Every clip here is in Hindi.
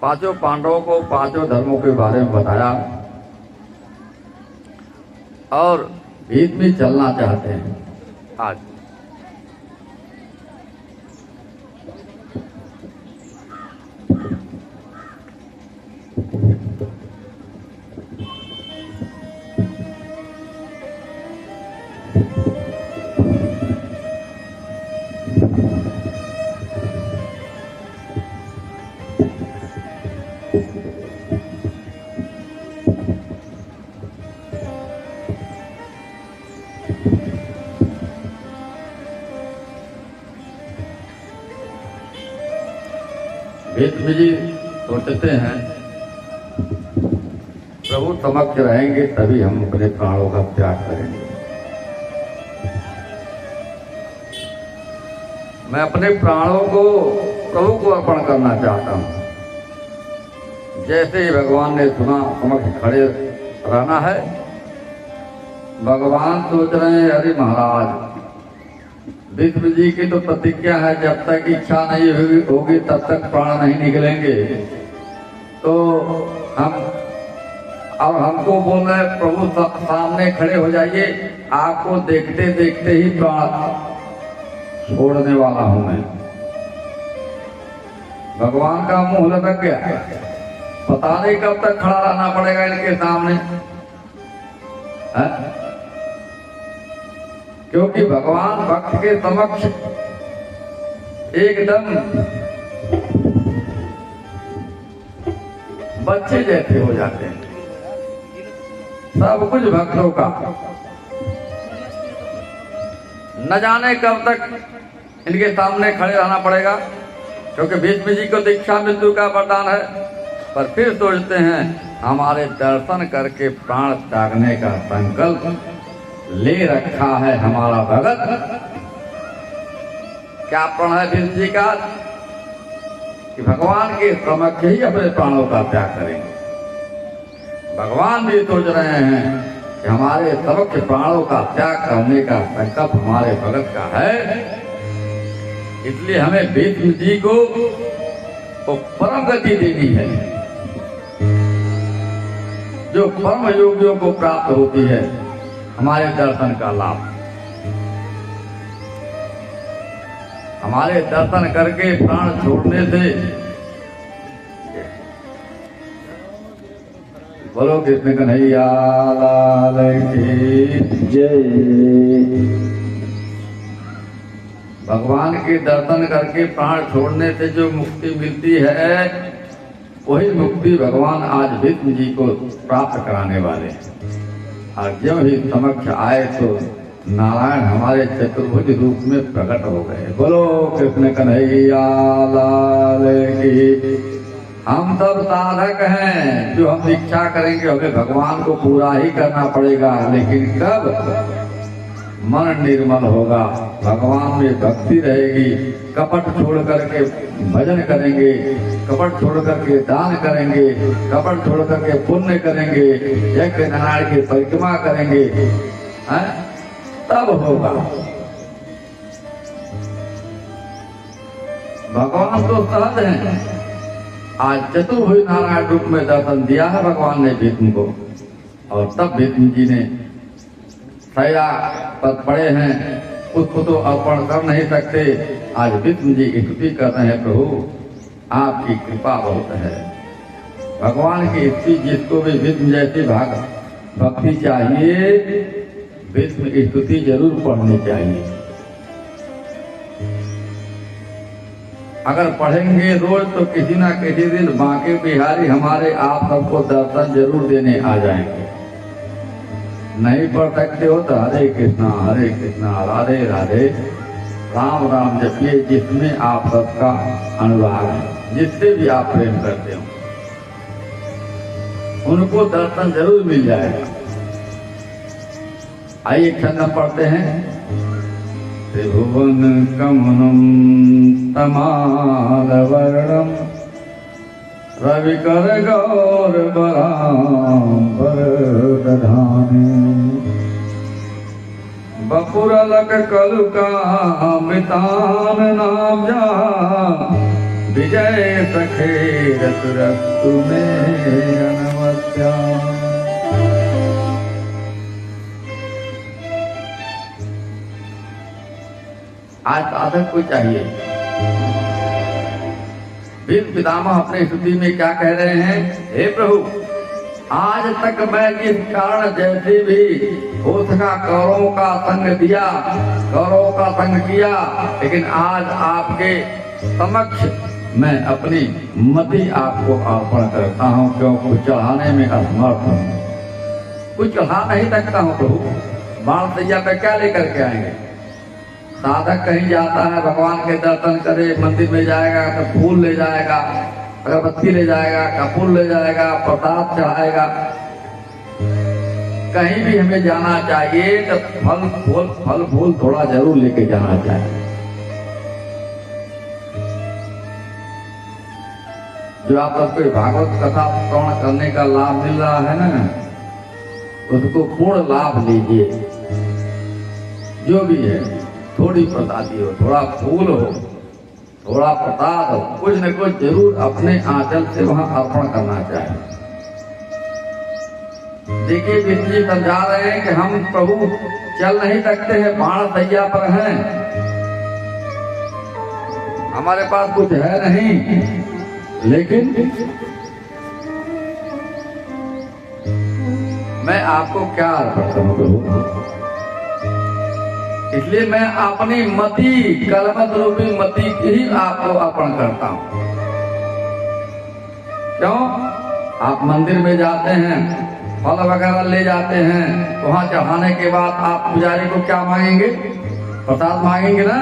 पांचों पांडवों को पांचों धर्मों के बारे में बताया और बीच में चलना चाहते हैं आज। भीष्म जी सोचते हैं प्रभु समक्ष रहेंगे तभी हम अपने प्राणों का त्याग करेंगे। मैं अपने प्राणों को प्रभु को अर्पण करना चाहता हूं। जैसे ही भगवान ने सुना समक्ष खड़े रहना है, भगवान सोच रहे हैं अरे महाराज भीष्म जी की तो प्रतिज्ञा है जब तक इच्छा नहीं होगी तब तक प्राण नहीं निकलेंगे। तो अब हमको बोल रहे प्रभु सामने खड़े हो जाइए, आपको देखते देखते ही प्राण छोड़ने वाला हूं मैं। भगवान का मुंह लटक गया, पता नहीं कब तक खड़ा रहना पड़ेगा इनके सामने है? क्योंकि भगवान भक्त के समक्ष एकदम बच्चे जैसे हो जाते हैं। सब कुछ भक्तों का न जाने कब तक इनके सामने खड़े रहना पड़ेगा, क्योंकि भीष्म जी को दीक्षा मृत्यु का वरदान है। पर फिर सोचते हैं हमारे दर्शन करके प्राण त्यागने का संकल्प ले रखा है हमारा भगत। क्या प्रण है भीष्म जी का कि भगवान के समक्ष ही अपने प्राणों का त्याग करेंगे। भगवान भी सोच रहे हैं कि हमारे समक्ष प्राणों का त्याग करने का संकल्प हमारे भगत का है, इसलिए हमें भीष्म जी को परम गति देनी है जो परम योगियों को प्राप्त होती है, हमारे दर्शन का लाभ। हमारे दर्शन करके प्राण छोड़ने से बोलो कृष्ण कन्हैया लाल की जय। भगवान के दर्शन करके प्राण छोड़ने से जो मुक्ति मिलती है वही मुक्ति भगवान आज भीष्म जी को प्राप्त कराने वाले हैं। और जब ही समक्ष आए तो नारायण हमारे चतुर्भुज रूप में प्रकट हो गए। बोलो कृष्ण कन्हैया लाल की। हम सब साधक हैं, जो हम इच्छा करेंगे हमें भगवान को पूरा ही करना पड़ेगा, लेकिन कब मन निर्मल होगा, भगवान में भक्ति रहेगी, कपट छोड़ करके भजन करेंगे, कपट छोड़ करके दान करेंगे, कपट छोड़ करके पुण्य करेंगे, यज्ञ नारायण की परिक्रमा करेंगे, तब होगा। भगवान तो सहज हैं। आज चतुर्भुज नारायण रूप में दर्शन दिया है भगवान ने भीष्म को, और तब भीष्म जी ने शैया पर पड़े हैं, उसको तो अर्पण कर नहीं सकते। आज भीष्म जी की स्तुति कर रहे हैं, प्रभु आपकी कृपा बहुत है। भगवान की स्तुति जिसको भी भीष्म जैसी भक्ति चाहिए, भीष्म की स्तुति जरूर पढ़नी चाहिए। अगर पढ़ेंगे रोज तो किसी ना किसी दिन बांके बिहारी हमारे आप सबको दर्शन जरूर देने आ जाएंगे। नहीं पढ़ सकते हो तो हरे कृष्णा राधे राधे राम राम जपिए, जिसमें आप सबका अनुराग है, जिससे भी आप प्रेम करते हो उनको दर्शन जरूर मिल जाएगा। आइए छंद पढ़ते हैं। त्रिभुवन कमनम तमालवर्णम रविकर गौर बराबर दधाने बपुरलक कलुका मृतान नाम जा विजय सखे रतु में अनवत्या। आज साधक को चाहिए, वेद पितामह अपने स्तुति में क्या कह रहे हैं? हे प्रभु, आज तक मैं जिस कारण जैसे भी हो सका कौरवों का संग दिया, कौरवों का संग किया, लेकिन आज आपके समक्ष मैं अपनी मति आपको अर्पण करता हूँ, क्योंकि चढ़ाने में असमर्थ हूँ, कुछ चढ़ा नहीं सकता हूँ प्रभु। बाण सैया पे क्या लेकर के आएंगे? साधक कहीं जाता है, भगवान के दर्शन करे, मंदिर में जाएगा तो फूल ले जाएगा, अगरबत्ती ले जाएगा, कपूर ले जाएगा, प्रसाद चढ़ाएगा। कहीं भी हमें जाना चाहिए तो फल फूल थोड़ा जरूर लेके जाना चाहिए। जो आप सबको भागवत कथा श्रवण करने का लाभ मिल रहा है ना, उसको पूर्ण लाभ लीजिए। जो भी है, थोड़ी प्रसादी हो, थोड़ा फूल हो, थोड़ा प्रसाद हो, कुछ न कुछ जरूर अपने आंचल से वहां अर्पण करना चाहिए। देखिए विष्णु जी समझा रहे हैं कि हम प्रभु चल नहीं सकते हैं, बाण सैया पर हैं, हमारे पास कुछ है नहीं, लेकिन मैं आपको क्या अर्पण करूं प्रभु? इसलिए मैं अपनी मति, कलमत रूपी मति की ही आपको अर्पण करता हूं। क्यों? आप मंदिर में जाते हैं, फल वगैरह ले जाते हैं, वहां चढ़ाने के बाद आप पुजारी को क्या मांगेंगे? प्रसाद मांगेंगे ना।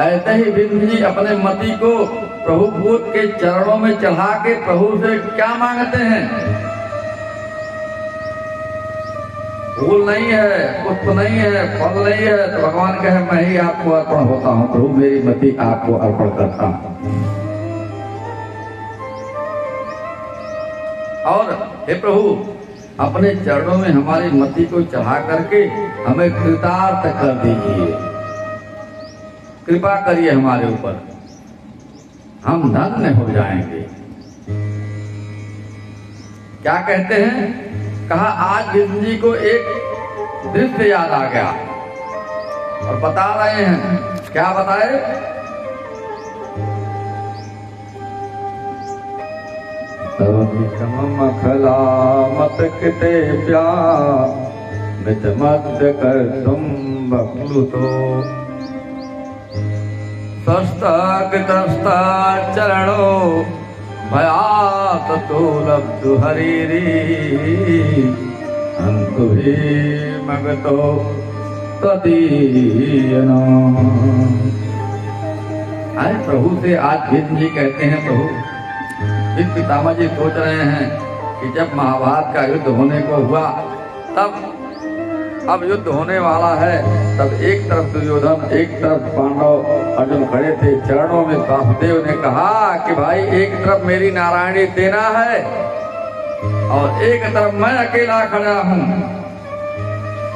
ऐसे ही विष्णु जी अपने मति को प्रभु भूत के चरणों में चढ़ा के प्रभु से क्या मांगते हैं? फूल नहीं है, पुष्प नहीं है, फल नहीं है, तो भगवान कहे मैं ही आपको अर्पण होता हूँ प्रभु, मेरी मति आपको अर्पण करता हूँ। और हे प्रभु, अपने चरणों में हमारी मति को चढ़ा करके हमें कृतार्थ कर दीजिए, कृपा करिए हमारे ऊपर, हम धन्य हो जाएंगे। क्या कहते हैं? कहा आज विष्णु जी को एक दृश्य याद आ गया और बता रहे हैं। क्या बताए? मखला मत किते प्यार मित मध्य कर तुम बखलुतो सस्तक चरणो भयात तो लब्धु हरीरी अंतु ही मगतो तदीयना। अरे प्रभु से आज विष्णु जी कहते हैं, प्रभु विष्णु पितामह जी सोच रहे हैं कि जब महाभारत का युद्ध होने को हुआ, तब अब युद्ध होने वाला है, तब एक तरफ दुर्योधन, एक तरफ पांडव अर्जुन खड़े थे। चरणों में वासुदेव ने कहा कि भाई एक तरफ मेरी नारायणी सेना है और एक तरफ मैं अकेला खड़ा हूं।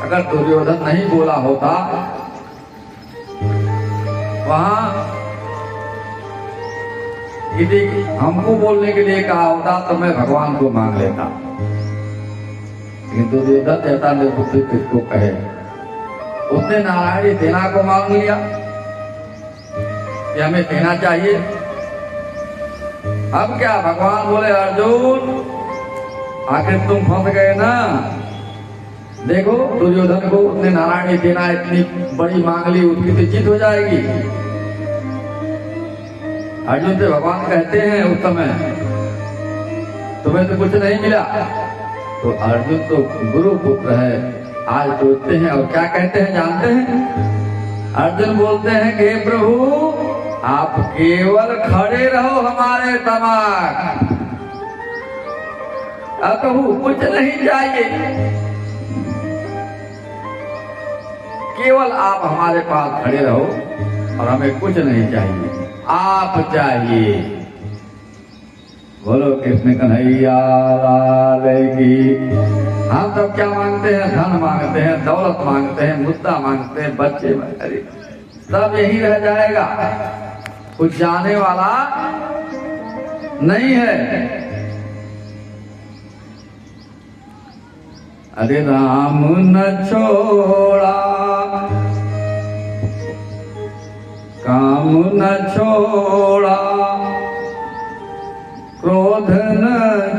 अगर दुर्योधन नहीं बोला होता वहां, यदि हमको बोलने के लिए कहा होता तो मैं भगवान को मांग लेता। किंतु दुर्योधन जैसा निर्बुद्धि किसको कहे, उसने नारायणी सेना को मांग लिया कि हमें सेना चाहिए। अब क्या भगवान बोले, अर्जुन आखिर तुम फंस गए ना। देखो दुर्योधन को उसने नारायणी सेना इतनी बड़ी मांग ली, उसकी तो जीत हो जाएगी। अर्जुन से भगवान कहते हैं उस समय, तुम्हें तो कुछ नहीं मिला। तो अर्जुन तो गुरु पुत्र है, आज सोचते हैं और क्या कहते हैं जानते हैं? अर्जुन बोलते हैं कि प्रभु आप केवल खड़े रहो हमारे समक्ष, अब प्रभु कुछ नहीं चाहिए, केवल आप हमारे पास खड़े रहो और हमें कुछ नहीं चाहिए, आप चाहिए। बोलो कृष्ण कन्हैया लाल की। हम सब क्या मांगते हैं? धन मांगते हैं, दौलत मांगते हैं, मुद्दा मांगते हैं, बच्चे मांगते हैं, सब यही रह जाएगा। कुछ जाने वाला नहीं है। अरे राम न छोड़ा, काम न छोड़ा, क्रोध न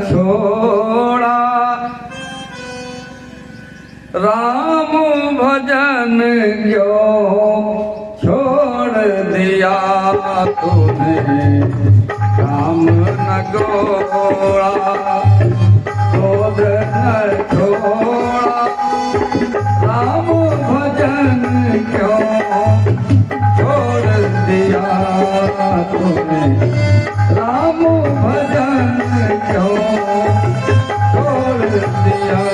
छोड़ा, राम भजन क्यों छोड़ दिया तूने, काम न छोड़ा, क्रोध न छोड़ा, राम भजन क्यों छोड़ दिया तूने, राम भजन क्यों छोड़ दिया।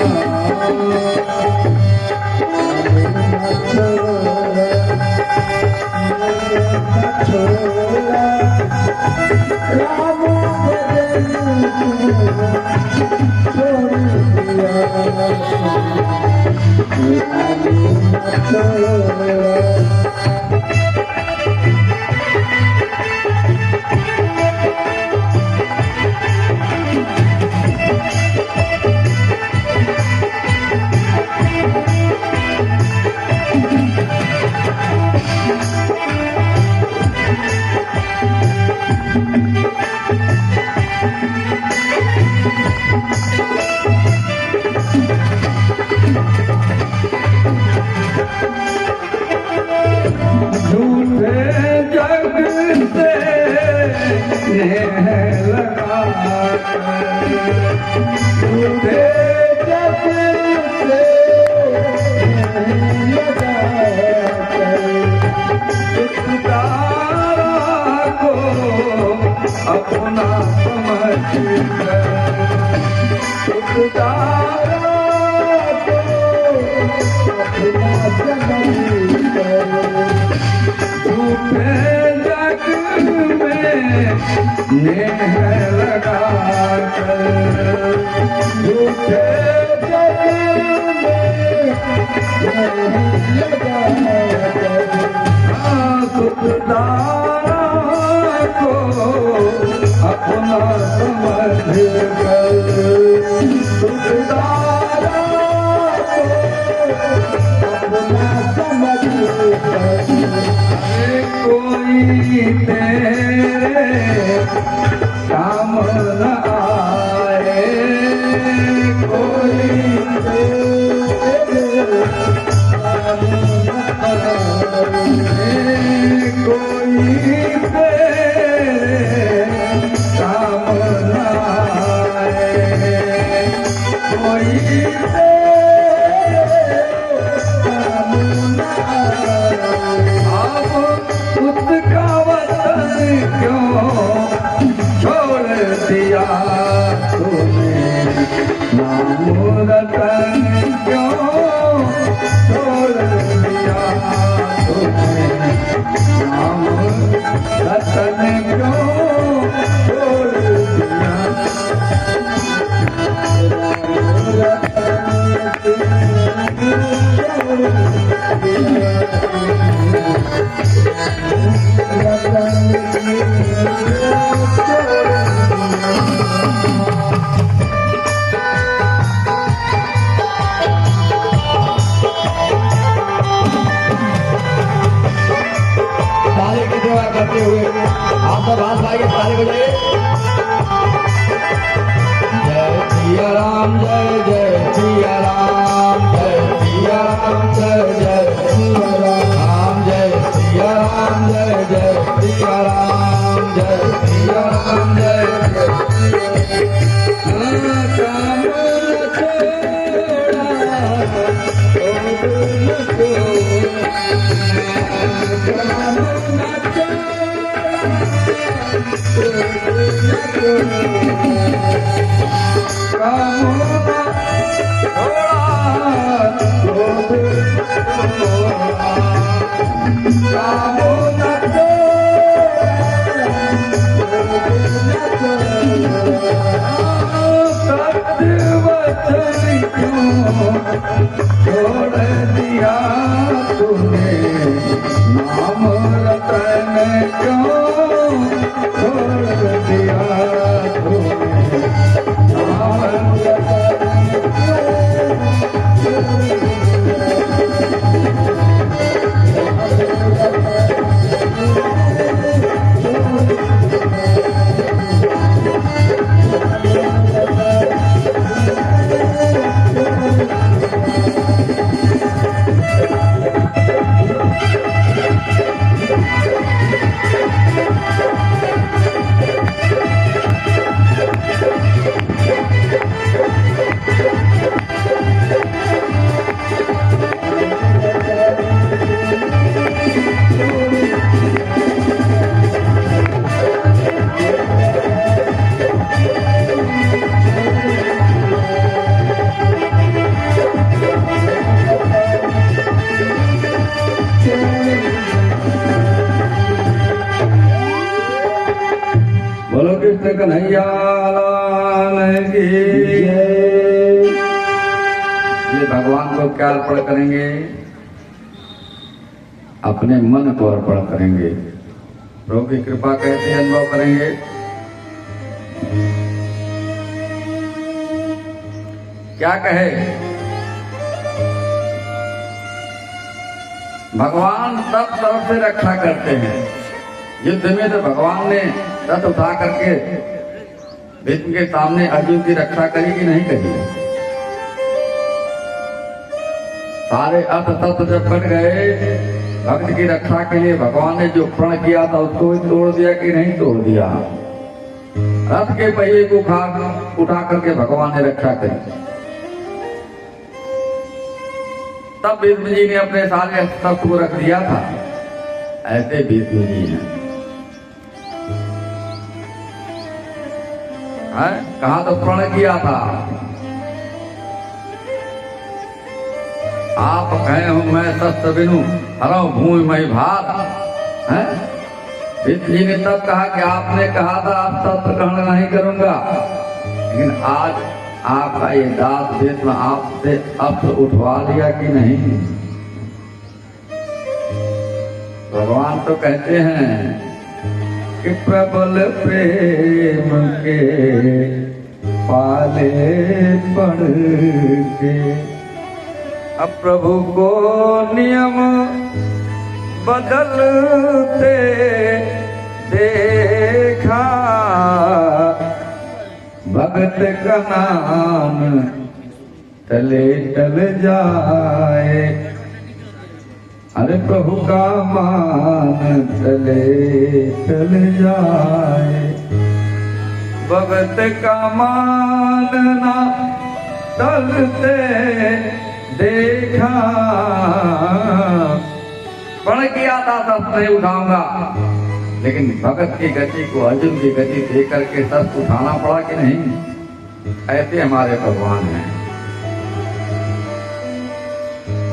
अपना समझ झूठे जग में नेह लगा कर, झूठे जग में लगा कर, सुखदारा को अपना समझ कर, सुखदारा को अपना समझ कर, कोई तेरे काम न आए, कोई तेरे काम न आए, कोई तेरे काम न आए, कोई तेरे काम न आए। उसका वतन क्यों छोड़ दिया तूने, नाम रतन क्यों छोड़ दिया तूने, नाम रतन क्यों छोड़ दिया। ताली की सेवा करते हुए आप सब हाथ भाई ताली बजाइए। जय सिया राम, जय जय सिया राम, जय सिया राम, जय जय सिया राम, जय सिया राम, जय जय सिया राम, जय सिया राम, जय छोड़ दिया तूने, नाम रतन क्यों बोलो कृष्ण कन्हैया लाल की जय। ये भगवान को क्या अर्पण करेंगे? अपने मन को अर्पण करेंगे, प्रभु की कृपा कैसे अनुभव करेंगे? क्या कहे? भगवान सब तरफ से रक्षा करते हैं। युद्ध में तो भगवान ने रथ उठा करके भीष्म के सामने अर्जुन की रक्षा करी कि नहीं करी? सारे अर्थ तत्व जब कट गए, भक्त की रक्षा के लिए भगवान ने जो प्रण किया था उसको तोड़ दिया कि नहीं तोड़ दिया? रथ के पहिए को उठा करके भगवान ने रक्षा करी। तब भीष्म जी ने अपने सारे अस्त्र को रख दिया था। ऐसे भीष्म जी हैं। कहा तो प्रण किया था, आप कहे हो मैं शस्त्र बिनु हरऊ भूमि मई भार। भीष्म जी ने तब कहा कि आपने कहा था आप शस्त्र ग्रहण नहीं करूंगा, लेकिन आज आपका ये दास भीष्म आपसे अस्त्र उठवा लिया कि नहीं? भगवान तो कहते हैं कि प्रबल प्रेम के पाले पड़ के अब प्रभु को नियम बदलते देखा, भगत का नाम तले टल जाए, अरे प्रभु का मान तले टल जाए, भगत का मानना टलते देखा। प्रण किया था शस्त्र नहीं उठाऊंगा, लेकिन भगत की गति को अर्जुन की गति देख करके शस्त्र उठाना पड़ा कि नहीं? ऐसे हमारे भगवान हैं।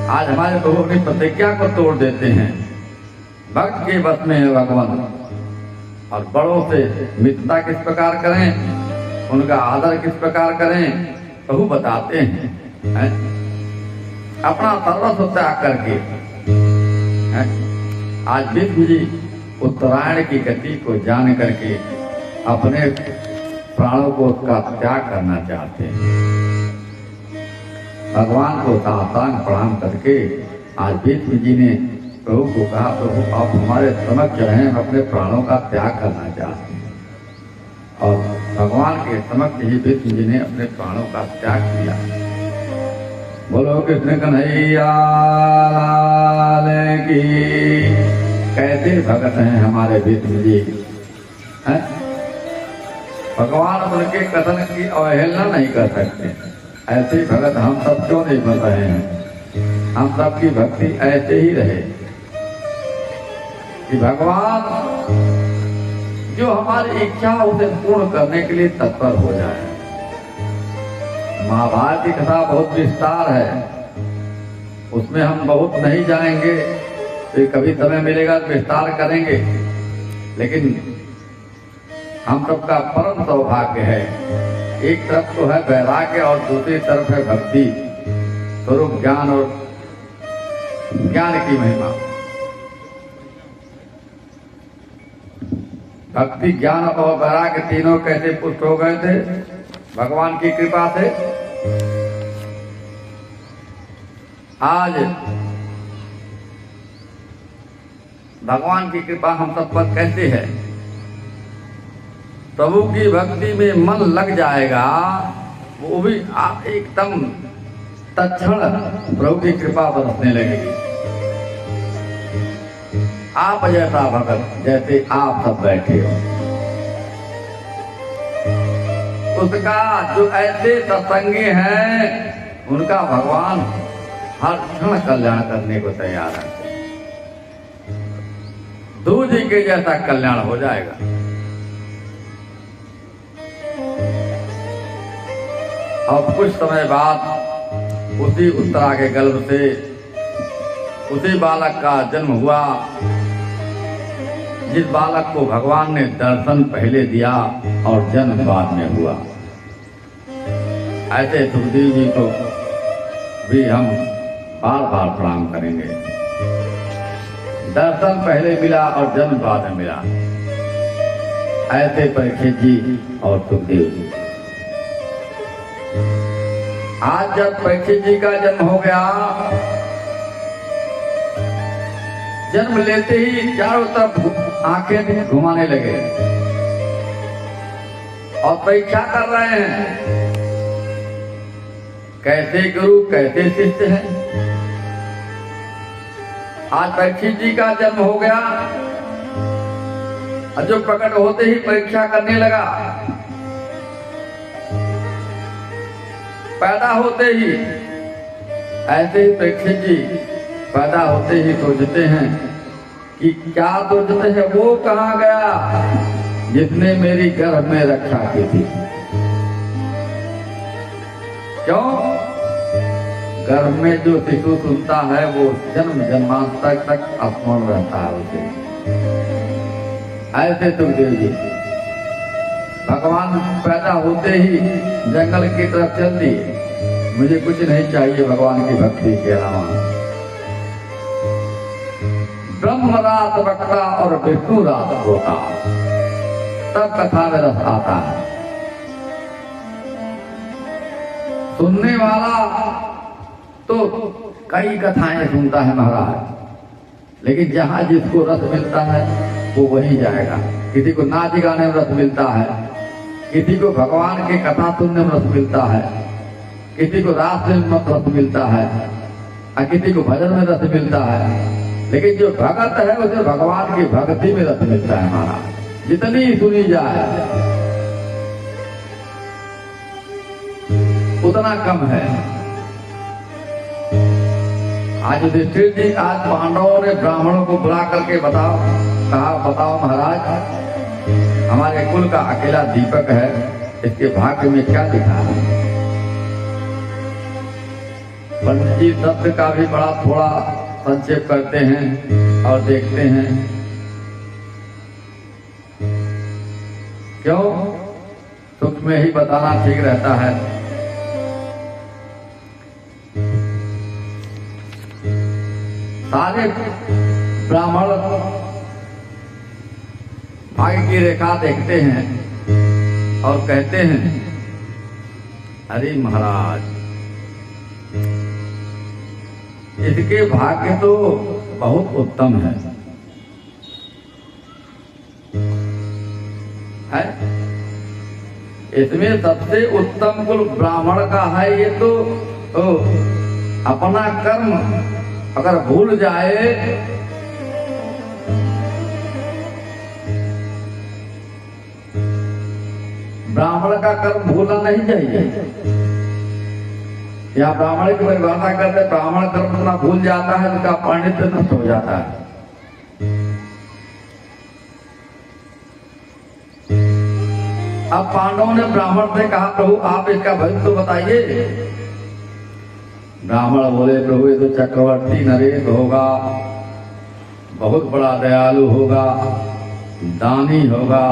आज हमारे प्रभु अपनी प्रतिज्ञा को तोड़ देते हैं। भक्त के बस में है भगवान। और बड़ों से मित्रता किस प्रकार करें, उनका आदर किस प्रकार करें, प्रभु बताते हैं। अपना सर्वस्व त्याग करके आज भीष्म जी उत्तरायण की गति को जान करके अपने प्राणों को उसका त्याग करना चाहते हैं। भगवान को साष्टांग प्रणाम करके आज भीष्म जी ने प्रभु को कहा, प्रभु आप हमारे समक्ष हैं, हम अपने प्राणों का त्याग करना चाहते हैं। और भगवान के समक्ष ही भीष्म जी ने अपने प्राणों का त्याग किया। बोलो कृष्ण कन्हैया लाल की। कैसे भगत हैं हमारे भीष्म जी हैं? भगवान उनके कथन की अवहेलना नहीं कर सकते। ऐसे भगत हम सब क्यों नहीं बन रहे हैं? हम सब की भक्ति ऐसे ही रहे कि भगवान जो हमारी इच्छा उसे पूर्ण करने के लिए तत्पर हो जाए। महाभारत की कथा बहुत विस्तार है, उसमें हम बहुत नहीं जाएंगे, तो कभी समय मिलेगा तो विस्तार करेंगे। लेकिन हम सबका परम सौभाग्य है, एक तरफ तो है वैराग्य और दूसरी तरफ है भक्ति स्वरूप ज्ञान और ज्ञान की महिमा। भक्ति ज्ञान और वैराग्य तीनों कैसे पुष्ट हो गए थे? भगवान की कृपा से। आज भगवान की कृपा हम सब पर कैसे है? प्रभु की भक्ति में मन लग जाएगा, वो भी आप एकदम तत्क्षण प्रभु की कृपा बरसने लगेगी। आप जैसा भगत जैसे आप सब बैठे हो, उसका जो ऐसे सत्संगी हैं उनका भगवान हर क्षण कल्याण करने को तैयार है। दूध जी के जैसा कल्याण हो जाएगा। अब कुछ समय बाद उसी उत्तरा के गर्भ से उसी बालक का जन्म हुआ। जिस बालक को भगवान ने दर्शन पहले दिया और जन्म बाद में हुआ, ऐसे सुखदेव जी को भी हम बार बार प्रणाम करेंगे। दर्शन पहले मिला और जन्म बाद में मिला, ऐसे परीक्षित जी और सुखदेव जी। आज जब परीक्षित जी का जन्म हो गया, जन्म लेते ही चारों तरफ आंखें घुमाने लगे और परीक्षा कर रहे हैं, कैसे गुरु कैसे शिष्य हैं। आज परीक्षित जी का जन्म हो गया और जो प्रकट होते ही परीक्षा करने लगा, पैदा होते ही ऐसे ही परीक्षित जी पैदा होते ही सोचते हैं कि क्या सोचते हैं, वो कहाँ गया जिसने मेरी गर्भ में रक्षा की थी। क्यों? गर्भ में जो शिशु सुनता है वो जन्म जन्मांतर तक स्मरण रहता है उसे। ऐसे सुखदेव जी भगवान पैदा होते ही जंगल की तरफ चल दिए, मुझे कुछ नहीं चाहिए भगवान की भक्ति के अलावा। ब्रह्म रात बकता और विष्णु रात होता, तब कथा में रस आता है। सुनने वाला तो कई कथाएं सुनता है महाराज, लेकिन जहां जिसको रस मिलता है वो वहीं जाएगा। किसी को नाच गाने में रस मिलता है, किसी को भगवान की कथा सुनने में रस मिलता है, किसी को रास में रस मिलता है और किसी को भजन में रस मिलता है। लेकिन जो भगत है उसे भगवान की भक्ति में रस मिलता है महाराज। जितनी सुनी जाए उतना कम है। आज युधिष्ठिर जी, आज पांडवों ने ब्राह्मणों को बुला करके बताओ महाराज, हमारे कुल का अकेला दीपक है, इसके भाग्य में क्या लिखा है। पंडित जी शब्द का भी बड़ा थोड़ा संक्षेप करते हैं और देखते हैं, क्यों? सुख में ही बताना ठीक रहता है। सारे ब्राह्मण आगे की रेखा देखते हैं और कहते हैं, अरे महाराज इसके भाग्य तो बहुत उत्तम है। इसमें सबसे उत्तम कुल ब्राह्मण का है। ये तो अपना कर्म अगर भूल जाए ब्राह्मण का कर्म भूलना नहीं चाहिए। या ब्राह्मण की परिभाषा करते, ब्राह्मण कर्म अपना भूल जाता है, उसका पांडित्य नष्ट हो जाता है। अब पांडवों ने ब्राह्मण से कहा, प्रभु आप इसका भविष्य तो बताइए। ब्राह्मण बोले, प्रभु ये तो चक्रवर्ती नरेश होगा, बहुत बड़ा दयालु होगा, दानी होगा,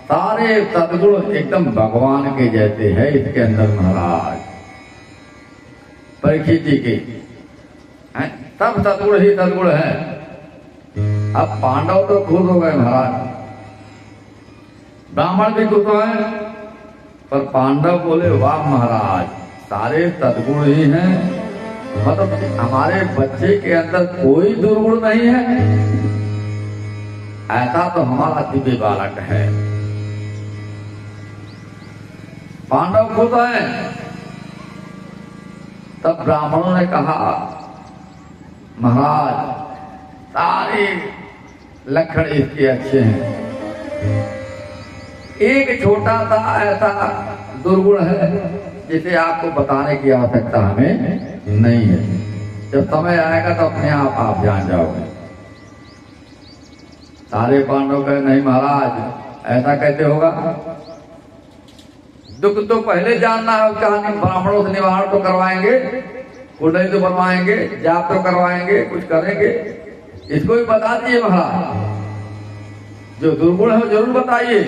सारे सद्गुण एकदम भगवान के जैसे है इसके अंदर महाराज। परीक्षित जी के सब सद्गुण ही सद्गुण है। अब पांडव तो खुश हो गए महाराज, ब्राह्मण भी खुश हुए, पर पांडव बोले, वाह महाराज सारे सद्गुण ही हैं, मतलब हमारे बच्चे के अंदर कोई दुर्गुण नहीं है। ऐसा तो हमारा दिव्य बालक है। पांडव खुश हैं। तब ब्राह्मणों ने कहा, महाराज सारे लक्षण इसके अच्छे हैं, एक छोटा सा ऐसा दुर्गुण है जिसे आपको बताने की आवश्यकता हमें नहीं है। जब समय आएगा तो अपने आप जान जाओगे। सारे पांडव कहे, नहीं महाराज ऐसा कैसे होगा, दुख तो पहले जानना है उसका। ब्राह्मणों से निवारण तो करवाएंगे, कुंडली तो बनवाएंगे, जाप तो करवाएंगे, कुछ करेंगे, इसको भी बता दिए महाराज। जो दुर्गुण है वो जरूर बताइए।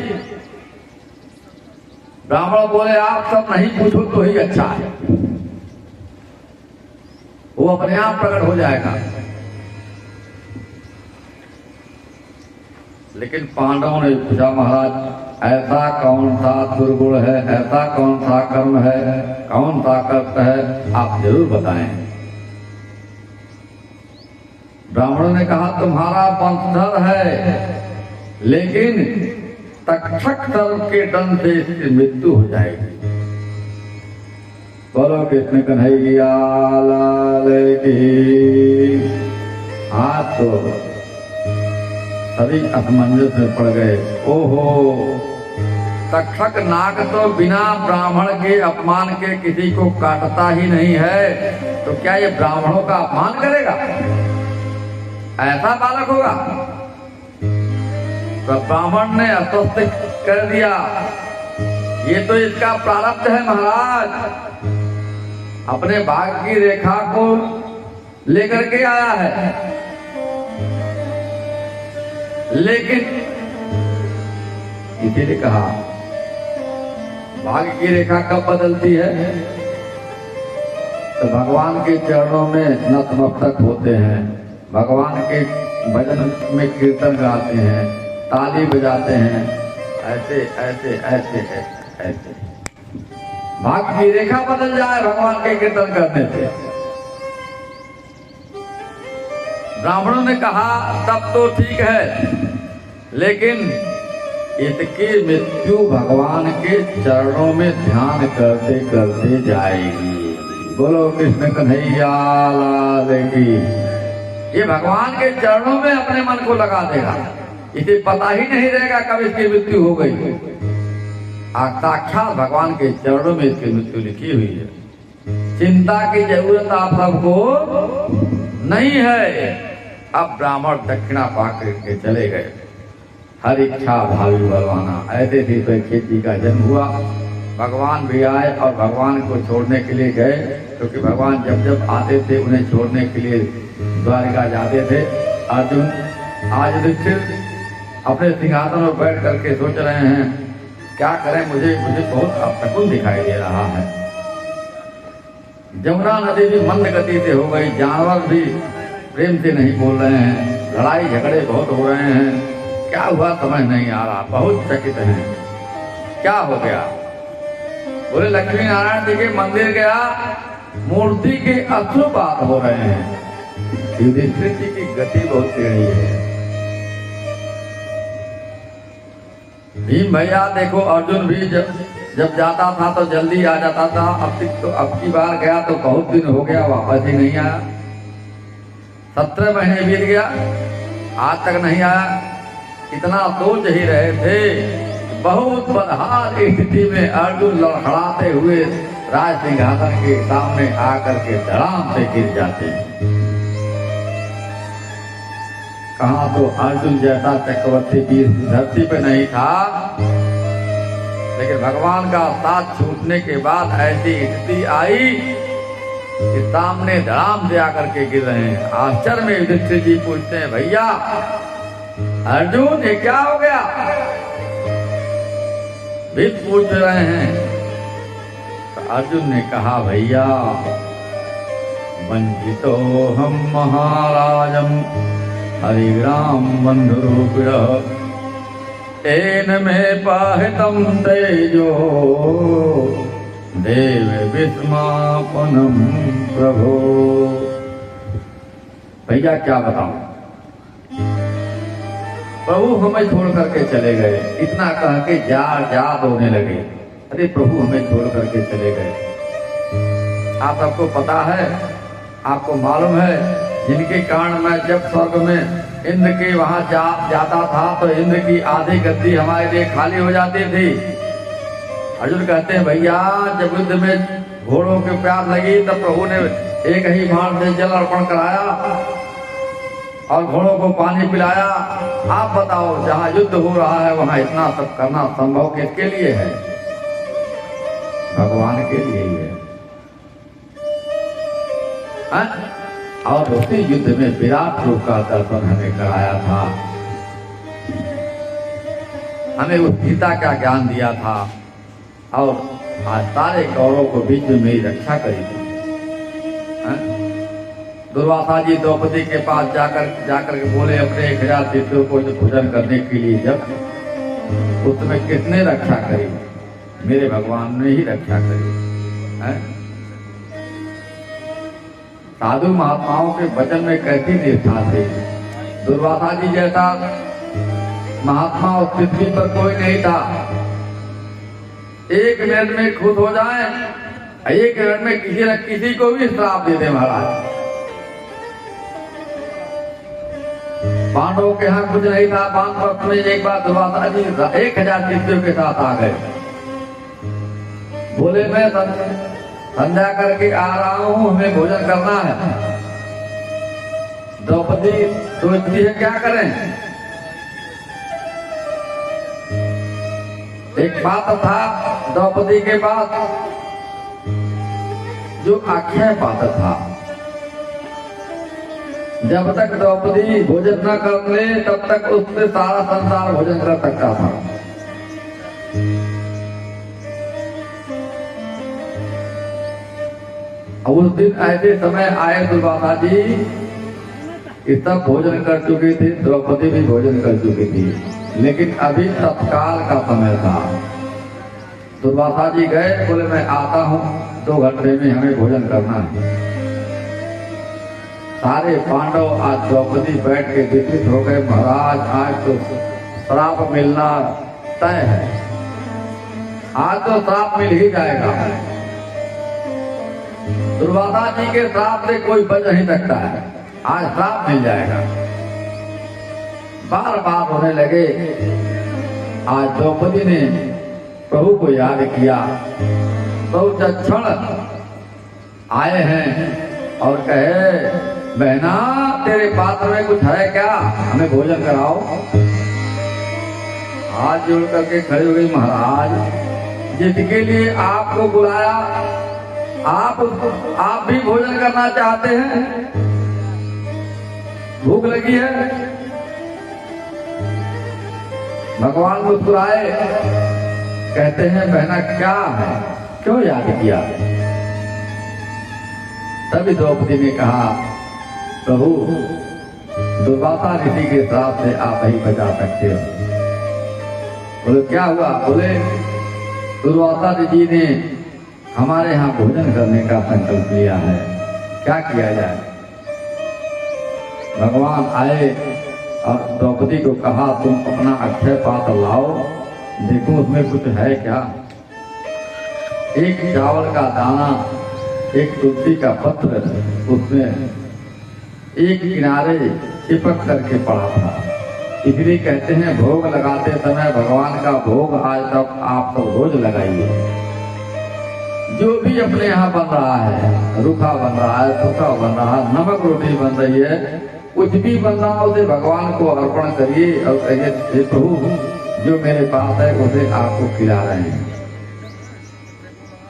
ब्राह्मण बोले आप सब नहीं पूछो तो ही अच्छा है, वो अपने आप प्रकट हो जाएगा। लेकिन पांडवों ने पूछा महाराज ऐसा कौन सा दुर्गुण है, ऐसा कौन सा कर्म है, कौन सा कर्त है, आप जरूर बताएं। ब्राह्मणों ने कहा तुम्हारा वंशधर है लेकिन तक्षक सर्प के दंड से इसकी मृत्यु हो जाएगी। बोलो कृष्ण कन्हैया लाल की। हाथ तो सभी असमंजस में पड़ गए। ओहो, तक्षक नाग तो बिना ब्राह्मण के अपमान के किसी को काटता ही नहीं है, तो क्या ये ब्राह्मणों का अपमान करेगा? ऐसा बालक होगा? तो ब्राह्मण ने अस्वस्थ कर दिया, ये तो इसका प्रारब्ध है महाराज, अपने भाग की रेखा को लेकर के आया है। लेकिन इसीलिए कहा भाग्य की रेखा कब बदलती है? तो भगवान के चरणों में नतमस्तक होते हैं, भगवान के भजन में कीर्तन गाते हैं, ताली बजाते हैं, ऐसे ऐसे ऐसे ऐसे भाग्य की रेखा बदल जाए भगवान के कीर्तन करने से। ब्राह्मणों ने कहा तब तो ठीक है, लेकिन इसकी मृत्यु भगवान के चरणों में ध्यान करते करते जाएगी। बोलो कृष्ण कन्हैया लाल की। ये भगवान के चरणों में अपने मन को लगा देगा, इसे पता ही नहीं रहेगा कब इसकी मृत्यु हो गई। साक्षात भगवान के चरणों में इसकी मृत्यु लिखी हुई है। चिंता की जरूरत आप सबको नहीं है। अब ब्राह्मण दक्षिणा पाकर के चले गए। हर इच्छा भावी बलवाना, ऐसे थी तो खेती का जन्म हुआ। भगवान भी आए और भगवान को छोड़ने के लिए गए, क्योंकि भगवान जब जब आते थे उन्हें छोड़ने के लिए द्वारिका जाते थे। अर्जुन आज युधिष्ठिर अपने सिंहासन पर बैठ करके सोच रहे हैं क्या करें, मुझे बहुत अपकुल दिखाई दे रहा है। जमुना नदी भी मंद गति से हो गई, जानवर भी प्रेम से नहीं बोल रहे हैं, लड़ाई झगड़े बहुत हो रहे हैं। क्या हुआ समझ नहीं आ रहा, बहुत चकित हैं। क्या हो गया? बोले लक्ष्मी नारायण जी के मंदिर गया, मूर्ति के अश्रुपात हो रहे हैं। युधिष्ठिर जी की गति बहुत टेढ़ी है। भीम भैया देखो, अर्जुन भी जब जाता था तो जल्दी आ जाता था, अब की बार गया तो बहुत दिन हो गया, वापस ही नहीं आया। 17 महीने बीत गया, आज तक नहीं आया। इतना सोच ही रहे थे, बहुत बदहाल स्थिति में अर्जुन लड़खड़ाते हुए राज सिंहासन के सामने आकर के धड़ाम से गिर जाते हैं। कहा तो अर्जुन जैसा चक्रवर्ती वीर धरती पे नहीं था, लेकिन भगवान का साथ छूटने के बाद ऐसी स्थिति आई कि सामने धड़ाम से आकर के गिर रहे हैं। आश्चर्य में युधिष्ठिर जी पूछते हैं, भैया अर्जुन ये क्या हो गया? भीम पूछ रहे हैं। तो अर्जुन ने कहा, भैया वंचितो हम महाराजम हरिग्राम बंधुरूपिणः तेन में पाहितम तेजो देव विस्मापनम प्रभो। भैया क्या बताऊं, प्रभु हमें छोड़ करके चले गए। इतना कह के जार होने लगे। अरे प्रभु हमें छोड़ करके चले गए। आप सबको पता है, आपको मालूम है, जिनके कारण मैं जब स्वर्ग में इंद्र के वहां जाता था तो इंद्र की आधी गद्दी हमारे लिए खाली हो जाती थी। अर्जुन कहते हैं, भैया जब युद्ध में घोड़ों की प्यास लगी तब प्रभु ने एक ही बाण से जल अर्पण कराया और घोड़ों को पानी पिलाया। आप बताओ, जहाँ युद्ध हो रहा है वहाँ इतना सब करना संभव किसके लिए है? भगवान के लिए ही है। और उसी युद्ध में विराट रूप का दर्शन हमें कराया था। हमें उस गीता का ज्ञान दिया था और आज सारे कौरवों को बीच में मेरी रक्षा करी थी। दुर्वासा जी द्रौपदी के पास जाकर के बोले अपने 1000 शिष्यों को भोजन करने के लिए, जब उसमें किसने रक्षा करी? मेरे भगवान ने ही रक्षा करी है। साधु महात्माओं के वचन में कैसी निष्ठा थी। दुर्वासा जी जैसा महात्मा उस पृथ्वी पर कोई नहीं था। 1 मिनट में खुश हो जाए, 1 मिनट में किसी न किसी को भी श्राप दे दे महाराज। पांडवों के यहाँ कुछ नहीं था। 5 वर्ष में एक बार दुर्वासा जी 1000 शिष्यों के साथ आ गए। बोले मैं संध्या करके आ रहा हूँ, हमें भोजन करना है। द्रौपदी सोचती है क्या करें। एक पात्र था द्रौपदी के पास जो अक्षय पात्र था। जब तक द्रौपदी भोजन न कर ले तब तक उससे सारा संसार भोजन कर सकता था। उस दिन ऐसे समय आए दुर्वासा जी, सब भोजन कर चुकी थी, द्रौपदी भी भोजन कर चुकी थी, लेकिन अभी तत्काल का समय था। दुर्वासा जी गए, बोले मैं आता हूँ, 2 घंटे में हमें भोजन करना है। सारे पांडव आज द्रौपदी बैठ के विचलित हो गए। महाराज आज तो श्राप मिलना तय है, आज तो श्राप मिल ही जाएगा। दुर्वासा जी के श्राप से कोई बच नहीं सकता है, आज श्राप मिल जाएगा। बार बार होने लगे। आज द्रौपदी ने प्रभु को याद किया। प्रभु तत्क्षण आए हैं और कहे बहना तेरे पात्र में कुछ है क्या, हमें भोजन कराओ। हाथ जोड़ करके खड़े हो गई। महाराज जिसके लिए आपको बुलाया आप भी भोजन करना चाहते हैं, भूख लगी है। भगवान मुस्कुराए, कहते हैं बहना क्या है, क्यों याद किया? तभी द्रौपदी ने कहा प्रभु दुर्वासा ऋषि के श्राप से आप ही बचा सकते हो। बोले क्या हुआ? बोले दुर्वासा ऋषि ने हमारे यहाँ भोजन करने का संकल्प लिया है, क्या किया जाए? भगवान आए और द्रौपदी को कहा तुम अपना अक्षय पात्र लाओ, देखो उसमें कुछ है क्या। एक चावल का दाना, एक तुलसी का पत्र उसमें एक किनारे चिपक करके पड़ा था। इसलिए कहते हैं भोग लगाते समय भगवान का भोग आज तक आप सब रोज लगाइए। जो भी अपने यहाँ बन रहा है, रूखा बन रहा है, सूखा बन रहा है, नमक रोटी बन रही है, कुछ भी बन रहा है उसे भगवान को अर्पण करिए और कहिए प्रभु जो मेरे पास है उसे आपको खिला रहे हैं।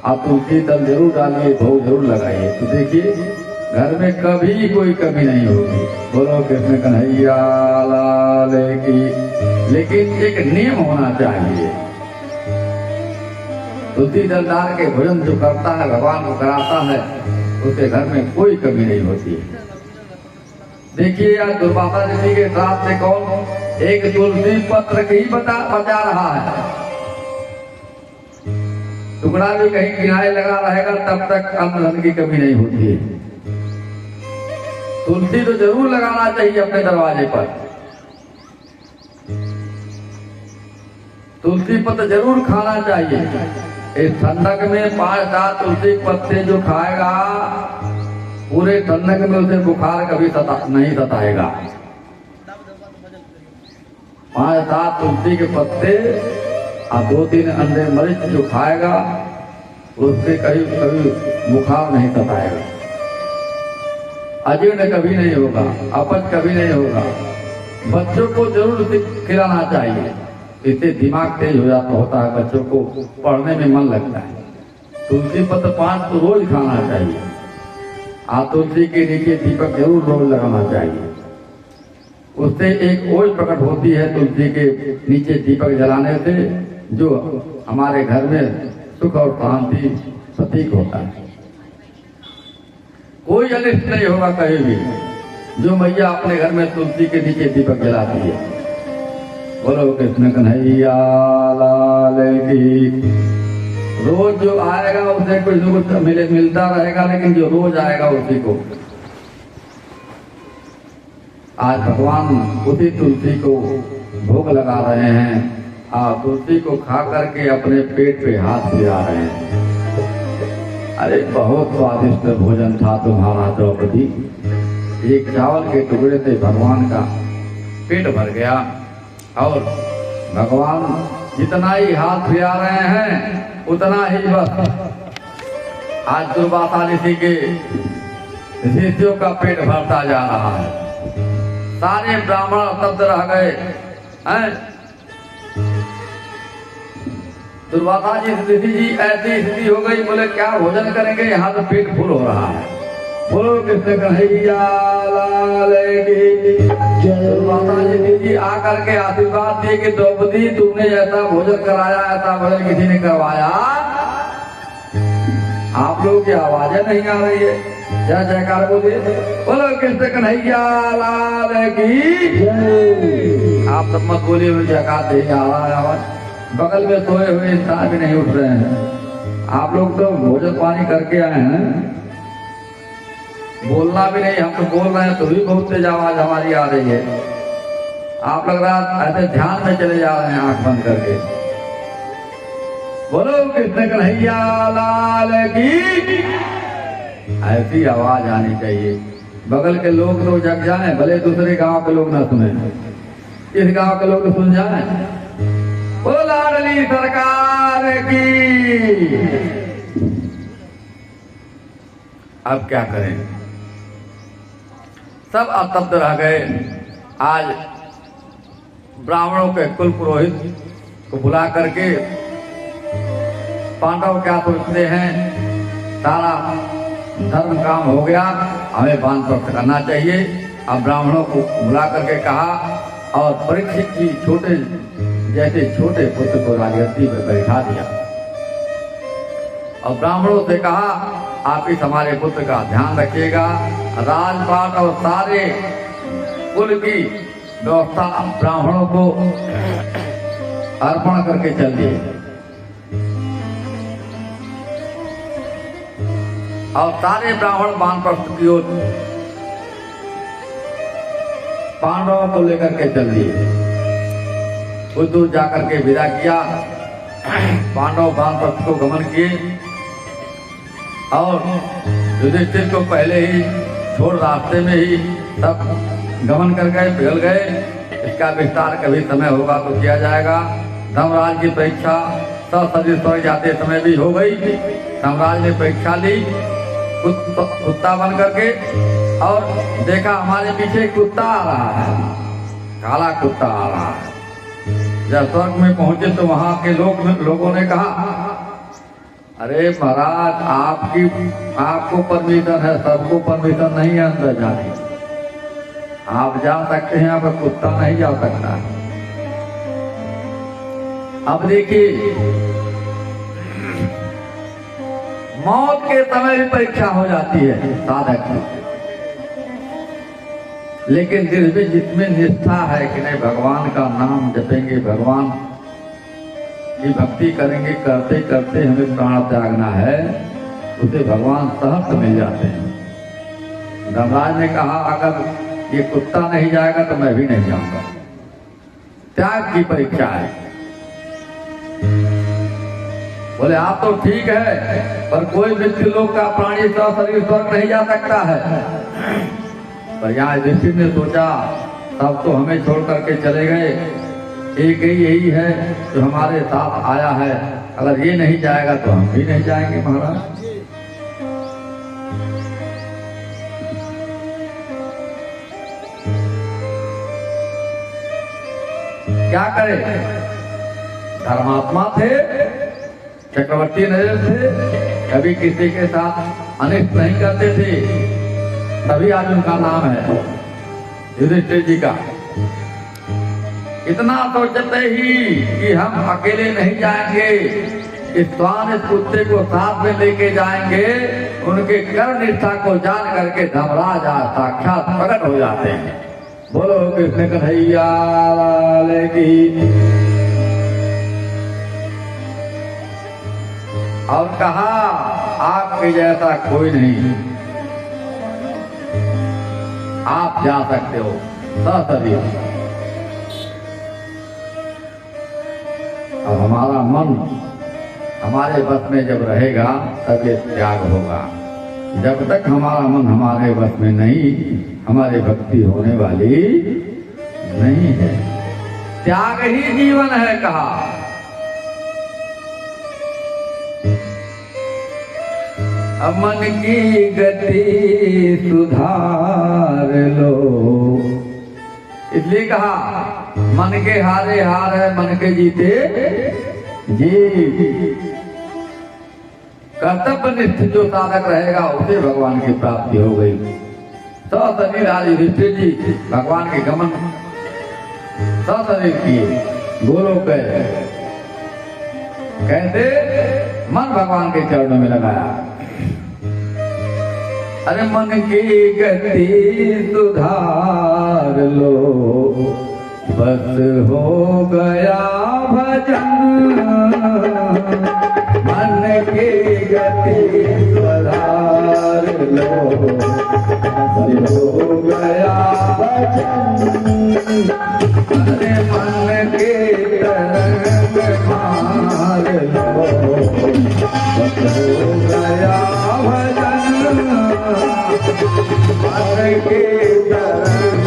आप तुलसी दल जरूर डालिए, भोग जरूर लगाइए, तो देखिए घर में कभी कोई कमी नहीं होगी। बोलो कृष्ण कन्हैया लाल की। लेकिन एक नियम होना चाहिए। तुलसी दल डाल के भोजन जो करता है, भगवान को कराता है, उसके घर में कोई कमी नहीं होती है। देखिए आज दुर्वासा ऋषि के श्राप से कौन एक तुलसी पत्र ही बचा रहा है। टुकड़ा भी कहीं किनारे लगा रहेगा तब तक अन्न धन की कमी नहीं होती है। तुलसी तो जरूर लगाना चाहिए अपने दरवाजे पर। तुलसी पत्र जरूर खाना चाहिए। इस ठंडक में 5-7 तुलसी पत्ते जो खाएगा पूरे ठंडक में उसे बुखार कभी नहीं सताएगा। 5-7 तुलसी के पत्ते और 2-3 अंडे मरीच जो खाएगा उससे कभी बुखार नहीं सताएगा। अजीर्ण कभी नहीं होगा, अपच कभी नहीं होगा। बच्चों को जरूर खिलाना चाहिए, इससे दिमाग तेज हो जाता होता है, बच्चों को पढ़ने में मन लगता है। तुलसी पत्र 5 तो रोज खाना चाहिए। तुलसी के नीचे दीपक जरूर रोज लगाना चाहिए। उससे एक ओज प्रकट होती है तुलसी के नीचे दीपक जलाने से, जो हमारे घर में सुख और शांति प्रतीक होता है। कोई अनिष्ट नहीं होगा कहीं भी, जो मैया अपने घर में तुलसी के नीचे दीपक जलाती है। बोलो कृष्ण कन्हैया लाल की। रोज जो आएगा उसे कुछ न कुछ मिलता रहेगा, लेकिन जो रोज आएगा उसी को। आज भगवान उसी तुलसी को भोग लगा रहे हैं और तुलसी को खा करके अपने पेट पे हाथ फिरा रहे हैं। अरे बहुत स्वादिष्ट भोजन था तुम्हारा द्रौपदी। एक चावल के टुकड़े से भगवान का पेट भर गया और भगवान जितना ही हाथ फिरा रहे हैं उतना ही बस आज दुर्वासा ऋषि के शिष्यों का पेट भरता जा रहा है। सारे ब्राह्मण स्तब्ध रह गए हैं। दुर्वासा जी ऋषि जी ऐसी स्थिति हो गई, बोले क्या भोजन करेंगे, यहाँ तो पेट फुल हो रहा है। बोलो कृष्ण कन्हैया लाल की। दुर्वासा जी आकर के आशीर्वाद दिए कि द्रौपदी तुमने ऐसा भोजन कराया, ऐसा भोजन किसी ने करवाया। आप लोगों की आवाजें नहीं आ रही है, जय जयकार बोलिए। बोलो कृष्ण कन्हैया लाल की। आप सब मत बोलिए, मुझे जयकार नहीं आ रहा है आवाज। बगल में सोए हुए इंसान भी नहीं उठ रहे हैं। आप लोग तो भोजन पानी करके आए हैं, बोलना भी नहीं। हम तो बोल रहे हैं तो भी बहुत तेज आवाज हमारी आ रही है। आप लग रहा ऐसे ध्यान में चले जा रहे हैं आंख बंद करके। बोलो कृष्ण कन्हैया लाल की। ऐसी आवाज आनी चाहिए। बगल के लोग तो जग जाए, भले दूसरे गांव के लोग ना सुने, इस गांव के लोग सुन जाए। बोलो लाडली सरकार की। अब क्या करें, सब अस्तब्ध रह गए। आज ब्राह्मणों के कुल पुरोहित को बुला करके पांडव क्या सोचते हैं, सारा धर्म काम हो गया, हमें बांध प्राप्त करना चाहिए। अब ब्राह्मणों को बुला करके कहा और परीक्षित की छोटे जैसे छोटे पुत्र को राजगद्दी पर बैठा दिया और ब्राह्मणों से कहा आप इस हमारे पुत्र का ध्यान रखिएगा। राजपाट और सारे कुल की व्यवस्था ब्राह्मणों को अर्पण करके चलिए। और सारे ब्राह्मण वानप्रस्थ की ओर पांडवों को लेकर के चल दिए। कुछ दूर जाकर के विदा किया। पांडव वानप्रस्थ को गमन किए और युधिष्ठिर को पहले ही छोड़ रास्ते में ही सब गमन कर गए, पिघल गए। इसका विस्तार कभी समय होगा तो किया जाएगा। धर्मराज की परीक्षा सशरीर स्वर्ग जाते समय भी हो गई। धर्मराज ने परीक्षा ली कुत्ता बन करके और देखा हमारे पीछे कुत्ता आ रहा है, काला कुत्ता आ रहा है। जब स्वर्ग में पहुंचे तो वहां के लोगों ने कहा अरे महाराज आपको परमिशन है, सबको परमिशन नहीं है अंदर जाने। आप जा सकते हैं, आप कुत्ता नहीं जा सकता। अब देखिए मौत के समय भी परीक्षा हो जाती है साधक की, लेकिन जिसमें निष्ठा है कि नहीं भगवान का नाम जपेंगे, भगवान की भक्ति करेंगे, करते करते हमें प्राण त्यागना है, उसे भगवान सहर्ष मिल जाते हैं। धर्मराज ने कहा अगर ये कुत्ता नहीं जाएगा तो मैं भी नहीं जाऊंगा। त्याग की परीक्षा है। बोले आप तो ठीक है, पर कोई मृत्यु लोक का प्राणी सशरीर स्वर्ग नहीं जा सकता है। पर यहाँ युधिष्ठिर ने सोचा तब तो हमें छोड़ करके चले गए, एक ही यही है जो हमारे साथ आया है, अगर ये नहीं जाएगा तो हम भी नहीं जाएंगे महाराज। क्या करें, धर्मात्मा थे, चक्रवर्ती नजर थे, कभी किसी के साथ अनिष्ट नहीं करते थे, तभी आज उनका नाम है युधिष्ठिर जी का। इतना सोचते ही कि हम अकेले नहीं जाएंगे, इस श्वान इस कुत्ते को साथ में लेके जाएंगे, उनके कर निष्ठा को जान करके धर्मराज साक्षात प्रकट हो जाते हैं। बोलो कृष्ण कन्हैया लाल की। और कहा आपके जैसा कोई नहीं, आप जा सकते हो सशरीर। और हमारा मन हमारे बस में जब रहेगा तब ये त्याग होगा। जब तक हमारा मन हमारे बस में नहीं, हमारी भक्ति होने वाली नहीं है। त्याग ही जीवन है कहा। अब मन की गति सुधार लो, इसलिए कहा मन के हारे हार है, मन के जीते जीत। कर्तव्य निष्ठ जो साधक रहेगा उसे भगवान की प्राप्ति हो गई। सशरीर आदि युधिष्ठिर जी भगवान के गमन सशरीर किए, गोलोक गए। कैसे? मन भगवान के चरणों में लगाया। अरे मन की गति सुधार लो, बस हो गया भजन। मन की गति सुधार लो, बस हो गया भजन। अरे मन के तरंग मार लो, बस हो गया भजन। मन के तरंग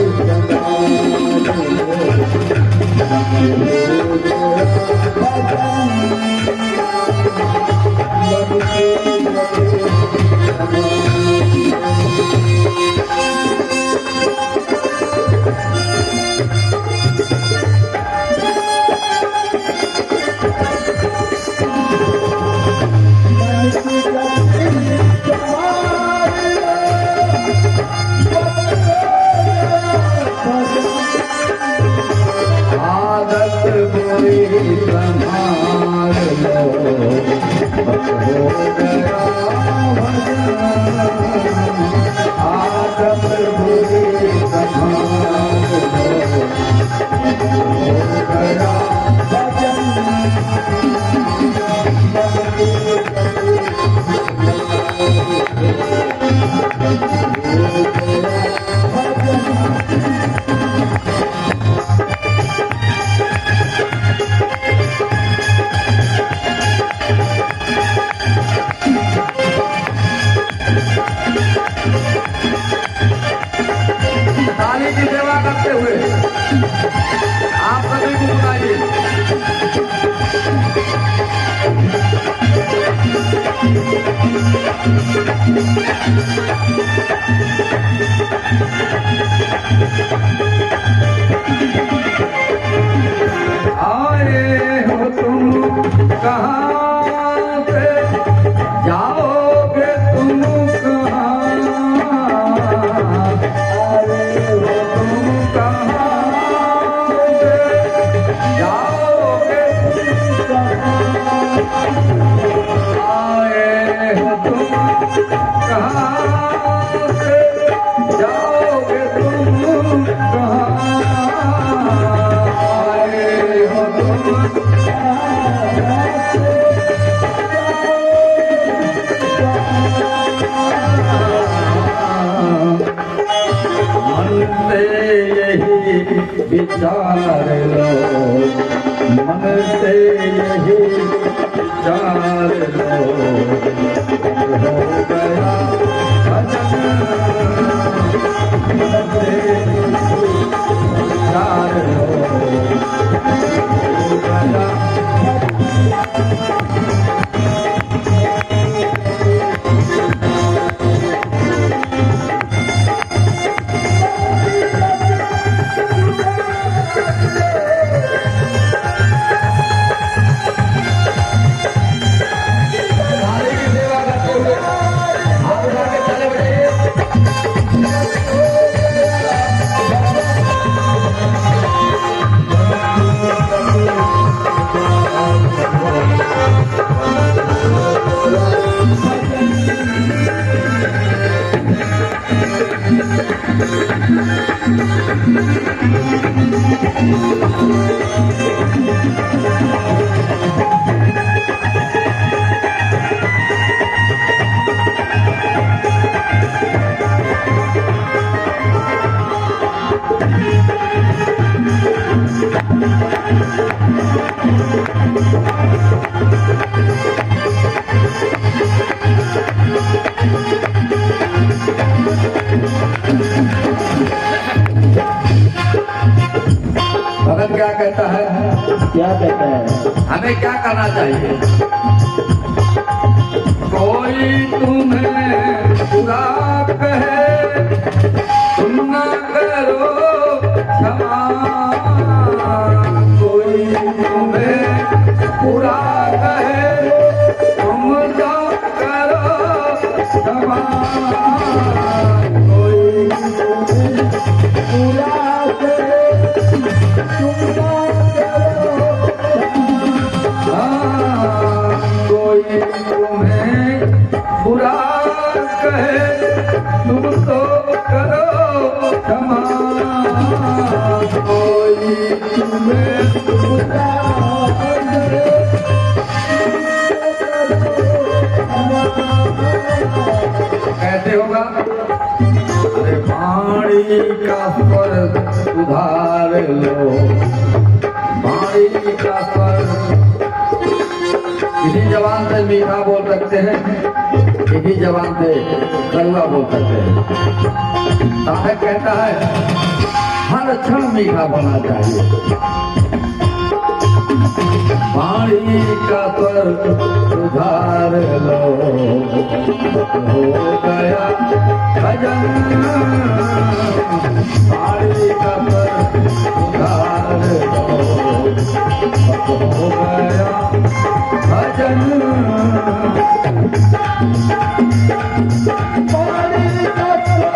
आए हो तुम कहाँ से, जाओगे तुम कहाँ। आए हो तुम कहाँ से, जाओगे तुम कहाँ। आए हो तुम कहाँ से, जाओगे तुम कहाँ। विचार लो, मन से यही विचार लो, हो गया भजन। मन से विचार लो, हो गया। हमें क्या करना चाहिए? कोई तुम्हें बुरा कहे तुम न करो क्षमा, कोई तुम्हें बुरा कहे तुम न करो क्षमा, कोई तुम्हें बुरा कहे तुम न कोई तुम्हें बुरा कहे तुम तो करो क्षमा, कोई तुम्हें बुरा कहे कैसे होगा? अरे वाणी का स्वर सुधार लो, वाणी का स्वर इसी जबान से मीठा बोल सकते हैं, इसी जबान से कड़वा बोल सकते हैं। साहब कहता है हर क्षण मीठा बोलना चाहिए। वाणी का स्वर सुधार लो, हो गया भजन, वाणी का स्वर सुधार लो, हो गया भजन, वाणी का स्वर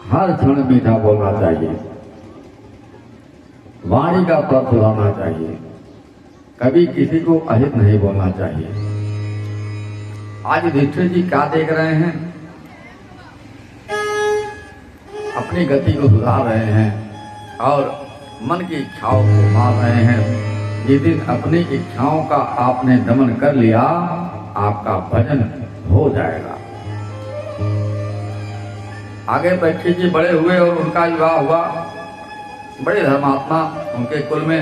हर क्षण मीठा बोलना चाहिए, वाणी का स्वर सुधारना चाहिए, कभी किसी को अहित नहीं बोलना चाहिए। आज युधिष्ठिर जी क्या देख रहे हैं? अपनी गति को सुधार रहे हैं और मन की इच्छाओं को मार रहे हैं। जिस दिन अपनी इच्छाओं का आपने दमन कर लिया, आपका भजन हो जाएगा। आगे परीक्षित जी बड़े हुए और उनका विवाह हुआ। बड़े धर्मात्मा उनके कुल में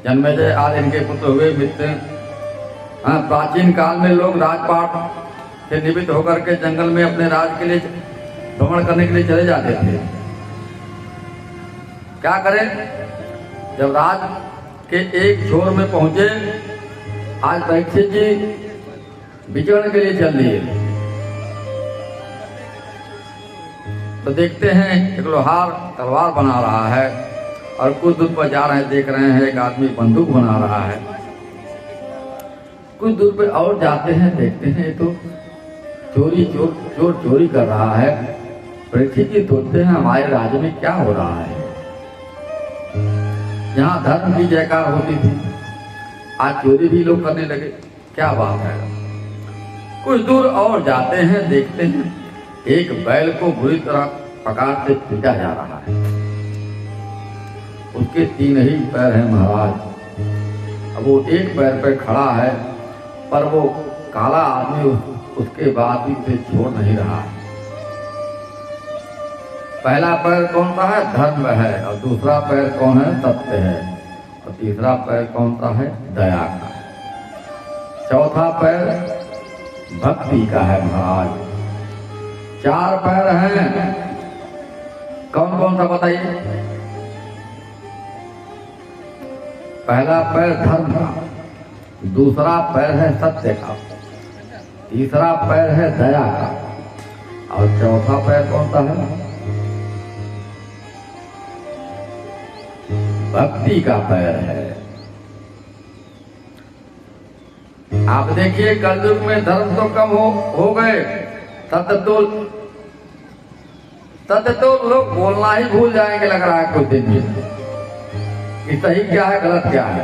जन्मेजय आदि इनके पुत्र हुए मित्र। प्राचीन काल में लोग राजपाट से निमित्त होकर के जंगल में अपने राज के लिए भ्रमण करने के लिए चले जाते थे। क्या करें, जब राज के एक छोर में पहुंचे, आज परीक्षित जी विचरण के लिए चल दिए, तो देखते हैं एक लोहार तलवार बना रहा है और कुछ दूर पर जा रहे हैं, देख रहे हैं एक आदमी बंदूक बना रहा है। कुछ दूर पे और जाते हैं, देखते हैं तो चोर चोरी कर रहा है। परीक्षित जी सोचते हैं हमारे राज्य में क्या हो रहा है। यहाँ धर्म की जयकार होती थी, आज चोरी भी लोग करने लगे, क्या बात है। कुछ दूर और जाते हैं, देखते हैं एक बैल को बुरी तरह पकड़ से पीटा जा रहा है। उसके 3 ही पैर हैं महाराज। अब वो एक पैर पर खड़ा है, पर वो काला आदमी उसके बाद भी उसे छोड़ नहीं रहा है। पहला पैर कौन सा है? धर्म है। और दूसरा पैर कौन है? सत्य है। और तीसरा पैर कौन सा है? दया का। चौथा पैर भक्ति का है महाराज। 4 पैर हैं, कौन कौन सा बताइए? पहला पैर धर्म का, दूसरा पैर है सत्य का, तीसरा पैर है दया का, और चौथा पैर कौन सा है? भक्ति का पैर है। आप देखिए कलयुग में धर्म तो कम हो गए, तब तो लोग बोलना ही भूल जाएंगे, लग रहा है कुछ दिन में कि सही क्या है गलत क्या है।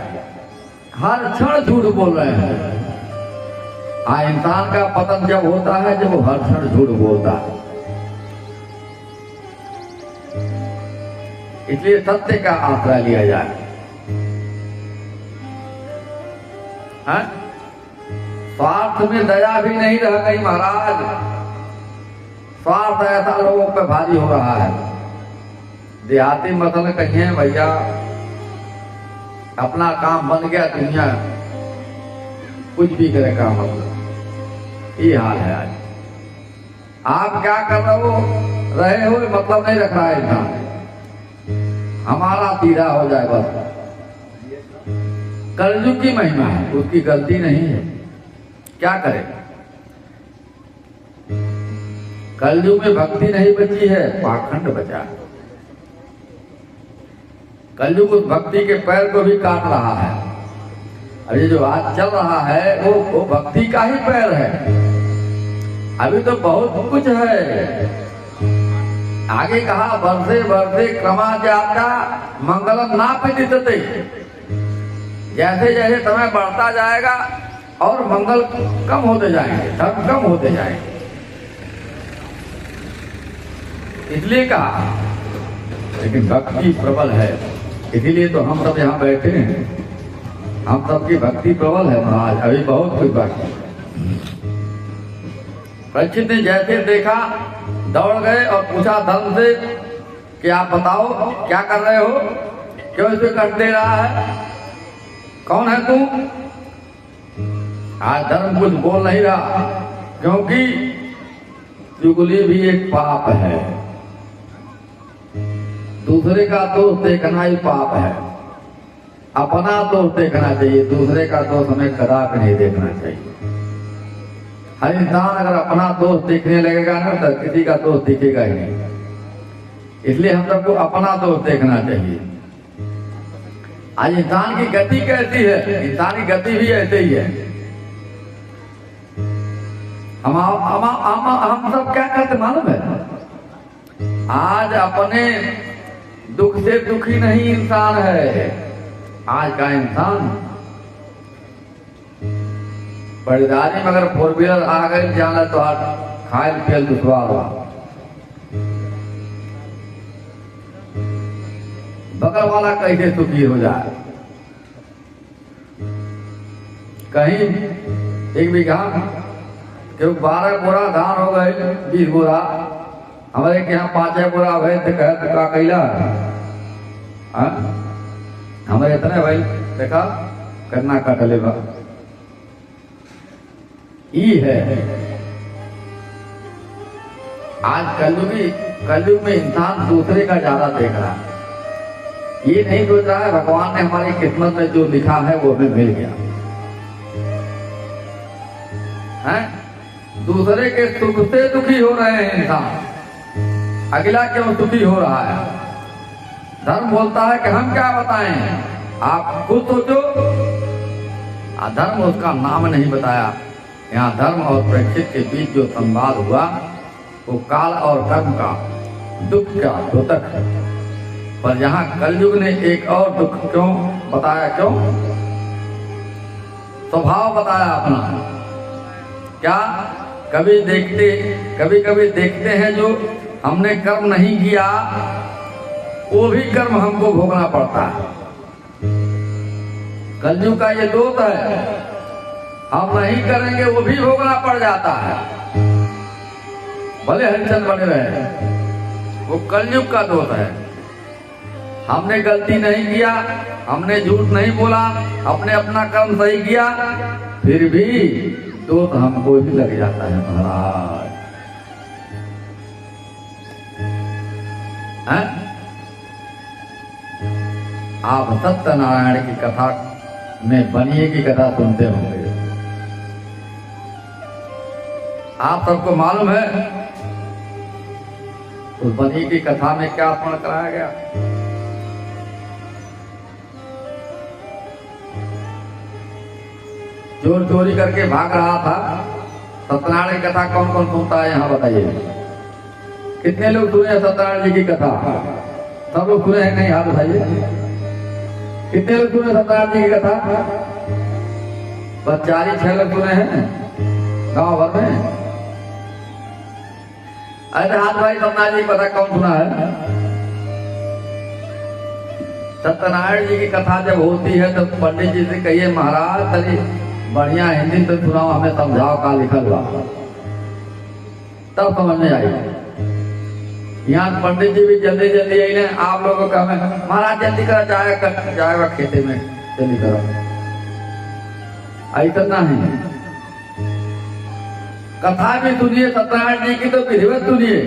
हर क्षण झूठ बोल रहे हैं। इंसान का पतन जब होता है जब वो हर क्षण झूठ बोलता है। इसलिए सत्य का आश्रय लिया जाए। स्वार्थ में दया भी नहीं रह गई महाराज। स्वार्थ ऐसा लोगों पे भारी हो रहा है। देहाती मतलब कहिए भैया अपना काम बन गया, दुनिया कुछ भी करे काम मतलब, ये हाल है आज। आप क्या कर रहे हो मतलब नहीं रख रहा है इंसान, हमारा तीरा हो जाए बस। कलयुग की महिमा है, उसकी गलती नहीं है। क्या करे, कलयुग में भक्ति नहीं बची है, पाखंड बचा है। कलयुग उस भक्ति के पैर को भी काट रहा है। अब ये जो आज चल रहा है वो भक्ति का ही पैर है। अभी तो बहुत कुछ है। आगे कहा वर्षे वर्षे क्रमा जाता मंगलम ना पिदितते। जैसे जैसे समय बढ़ता जाएगा और मंगल कम होते जाएंगे, धर्म कम होते जाएंगे। इसलिए कहा, लेकिन भक्ति प्रबल है। इसीलिए तो हम सब यहाँ बैठे हैं। हम सबकी भक्ति प्रबल है महाराज। अभी बहुत कुछ बाकी। परीक्षित ने जैसे देखा दौड़ गए और पूछा धर्म से कि आप बताओ क्या कर रहे हो, क्यों इसे कट दे रहा है, कौन है तू? आज धर्म कुछ बोल नहीं रहा, क्योंकि चुगली भी एक पाप है। दूसरे का दोष देखना ही पाप है। अपना दोष देखना चाहिए, दूसरे का दोष हमें कदापि नहीं देखना चाहिए। हर इंसान अगर अपना दोष देखने लगेगा ना तो किसी का दोष दिखेगा ही नहीं। इसलिए हम सबको अपना दोष देखना चाहिए। आज इंसान की गति कैसी है, इंसान की गति भी ऐसे ही है। हम सब क्या करते मालूम है? आज अपने दुख से दुखी नहीं इंसान है। आज का इंसान परिदारी में अगर 4 व्हीलर आ गई जाना तो खायल पियल दुश्वार हुआ। बगल वाला कैसे सुखी हो जाए? कहीं 1 बीघा क्योंकि 12 बोरा धान हो गए, 20 बोरा हमारे के यहाँ 5 बोरा हुए थे। कहे का कैला हमारे इतने भाई देखा करना कटले बा है। आज कलयुग में इंसान दूसरे का ज्यादा देख रहा है। ये नहीं सोच रहा है भगवान ने हमारी किस्मत में जो लिखा है वो हमें मिल गया है। दूसरे के सुख से दुखी हो रहे हैं इंसान, अगला क्यों दुखी हो रहा है? धर्म बोलता है कि हम क्या बताएं, आप खुद सोचो। धर्म उसका नाम नहीं बताया। यहाँ धर्म और परीक्षित के बीच जो संवाद हुआ वो काल और कर्म का, दुख का द्योतक है। पर यहाँ कलयुग ने एक और दुख क्यों बताया? क्यों? स्वभाव बताया अपना। क्या? कभी कभी देखते हैं जो हमने कर्म नहीं किया वो भी कर्म हमको भोगना पड़ता है। कलयुग का ये दोष है। हम नहीं करेंगे वो भी भोगना पड़ जाता है, भले हलचल बने रहे। वो कलयुग का दोष है। हमने गलती नहीं किया, हमने झूठ नहीं बोला, हमने अपना कर्म सही किया, फिर भी दोष हमको ही लग जाता है महाराज। आप सत्यनारायण की कथा में बनिए की कथा सुनते होंगे। आप सबको मालूम है उस बनी की कथा में क्या स्मरण कराया गया? चोर चोरी करके भाग रहा था। सत्यनारायण की कथा कौन कौन सुनता है यहाँ बताइए? कितने लोग सुने सत्यनारायण जी की कथा? सब लोग सुने हैं? नहीं हाथ उठाइए। कितने लोग सुने सत्यनारायण जी की कथा? बस 4-6 लोग सुने हैं गांव भर में। अरे हाथ भाई सत्यनारायण जी की कथा कौन सुना है? सत्यनारायण जी की कथा जब होती है तो पंडित जी से कहिए महाराज तरी बढ़िया हिंदी तो सुनाओ, हमें समझाओ का लिखल हुआ, तब समझ में आई। यहाँ पंडित जी भी जल्दी जल्दी आई ने आप लोगों का हमें महाराज जल्दी करा जाएगा खेते में, जल्दी करो, ऐसा ना है। कथा भी सुनिए सत्यनारायण जी की तो विधिवत सुनिए।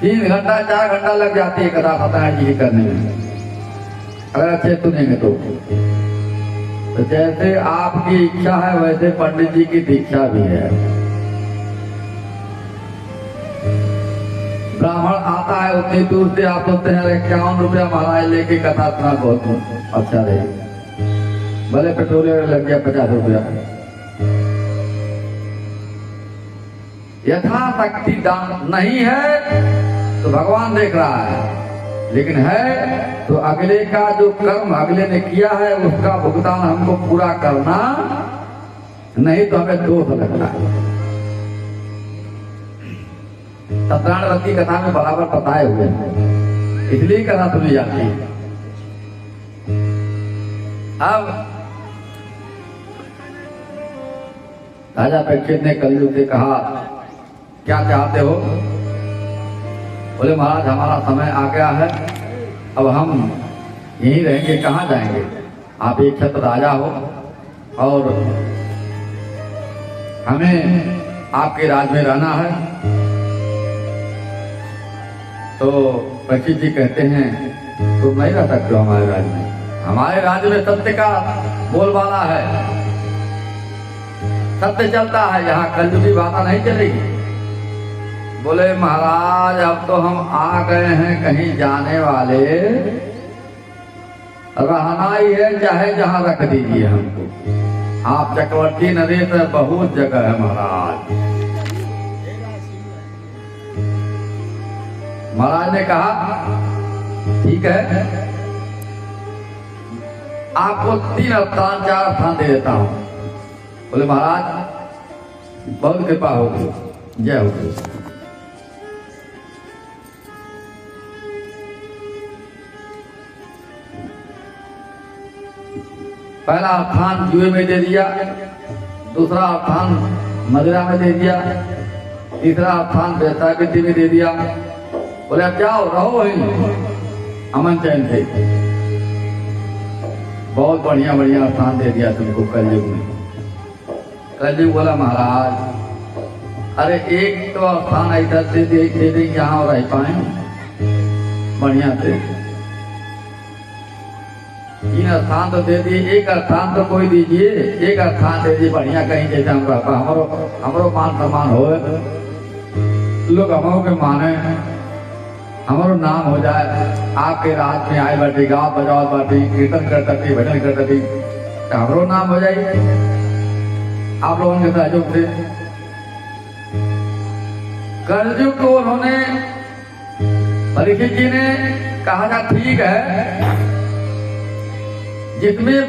3 घंटा 4 घंटा लग जाती है कथा सत्यनारायण जी की करने में, अगर अच्छे सुनेंगे तो जैसे आपकी इच्छा है वैसे पंडित जी की दीक्षा भी है। ब्राह्मण आता है उतनी दूर से, आप सोचते हैं 51 रुपया महाराज लेके कथा सुना बहुत अच्छा रहेगी, भले पेट्रोल लग गया 50 रुपया। यथाशक्ति दान नहीं है तो भगवान देख रहा है, लेकिन है तो अगले का जो कर्म अगले ने किया है उसका भुगतान हमको पूरा करना, नहीं तो हमें दोष लगता है। सत्यनारायण व्रत की कथा में बराबर बताए हुए हैं, इसलिए कथा सुनी जाती है। अब राजा परीक्षित ने कलयुग से कहा क्या चाहते हो? बोले महाराज हमारा समय आ गया है, अब हम यहीं रहेंगे, कहाँ जाएंगे? आप एक छत्र राजा हो और हमें आपके राज में रहना है। तो परीक्षित जी कहते हैं तुम नहीं रह सकते हो हमारे राज्य में, हमारे राज्य में सत्य का बोलबाला है, सत्य चलता है, यहाँ कलयुग की बात नहीं चलेगी। बोले महाराज अब तो हम आ गए हैं कहीं जाने वाले, रहना ही है चाहे जहां रख दीजिए हमको, आप चक्रवर्ती नदी से बहुत जगह है महाराज। महाराज ने कहा ठीक है आपको 3 स्थान 4 स्थान दे देता हूं। बोले महाराज बहुत कृपा होगी, जय होगी। पहला स्थान जुए में दे दिया, दूसरा स्थान मदिरा में दे दिया, तीसरा स्थान वेश्यावृत्ति में दे दिया। बोले अब जाओ रहो वहीं अमन चैन से। बहुत बढ़िया बढ़िया स्थान दे दिया तुमको कलयुग में। कलयुग बोला महाराज अरे एक तो स्थान ऐसा दे दे जहाँ रह पाए बढ़िया से, 3 स्थान तो दे दिए, एक स्थान तो कोई दीजिए, एक स्थान दे दिए बढ़िया कहीं जैसे हम रहता, हमारो मान सम्मान हो, लोग हमों के माने, हमारो नाम हो जाए, आपके राज में आए बैठी गाँव बजाओ बैठी कीर्तन करती भजन करती, हमारो नाम हो जाए आप लोगों के सहयोग से। कलयुग को उन्होंने परीक्षित जी ने कहा था ठीक है, जिसमें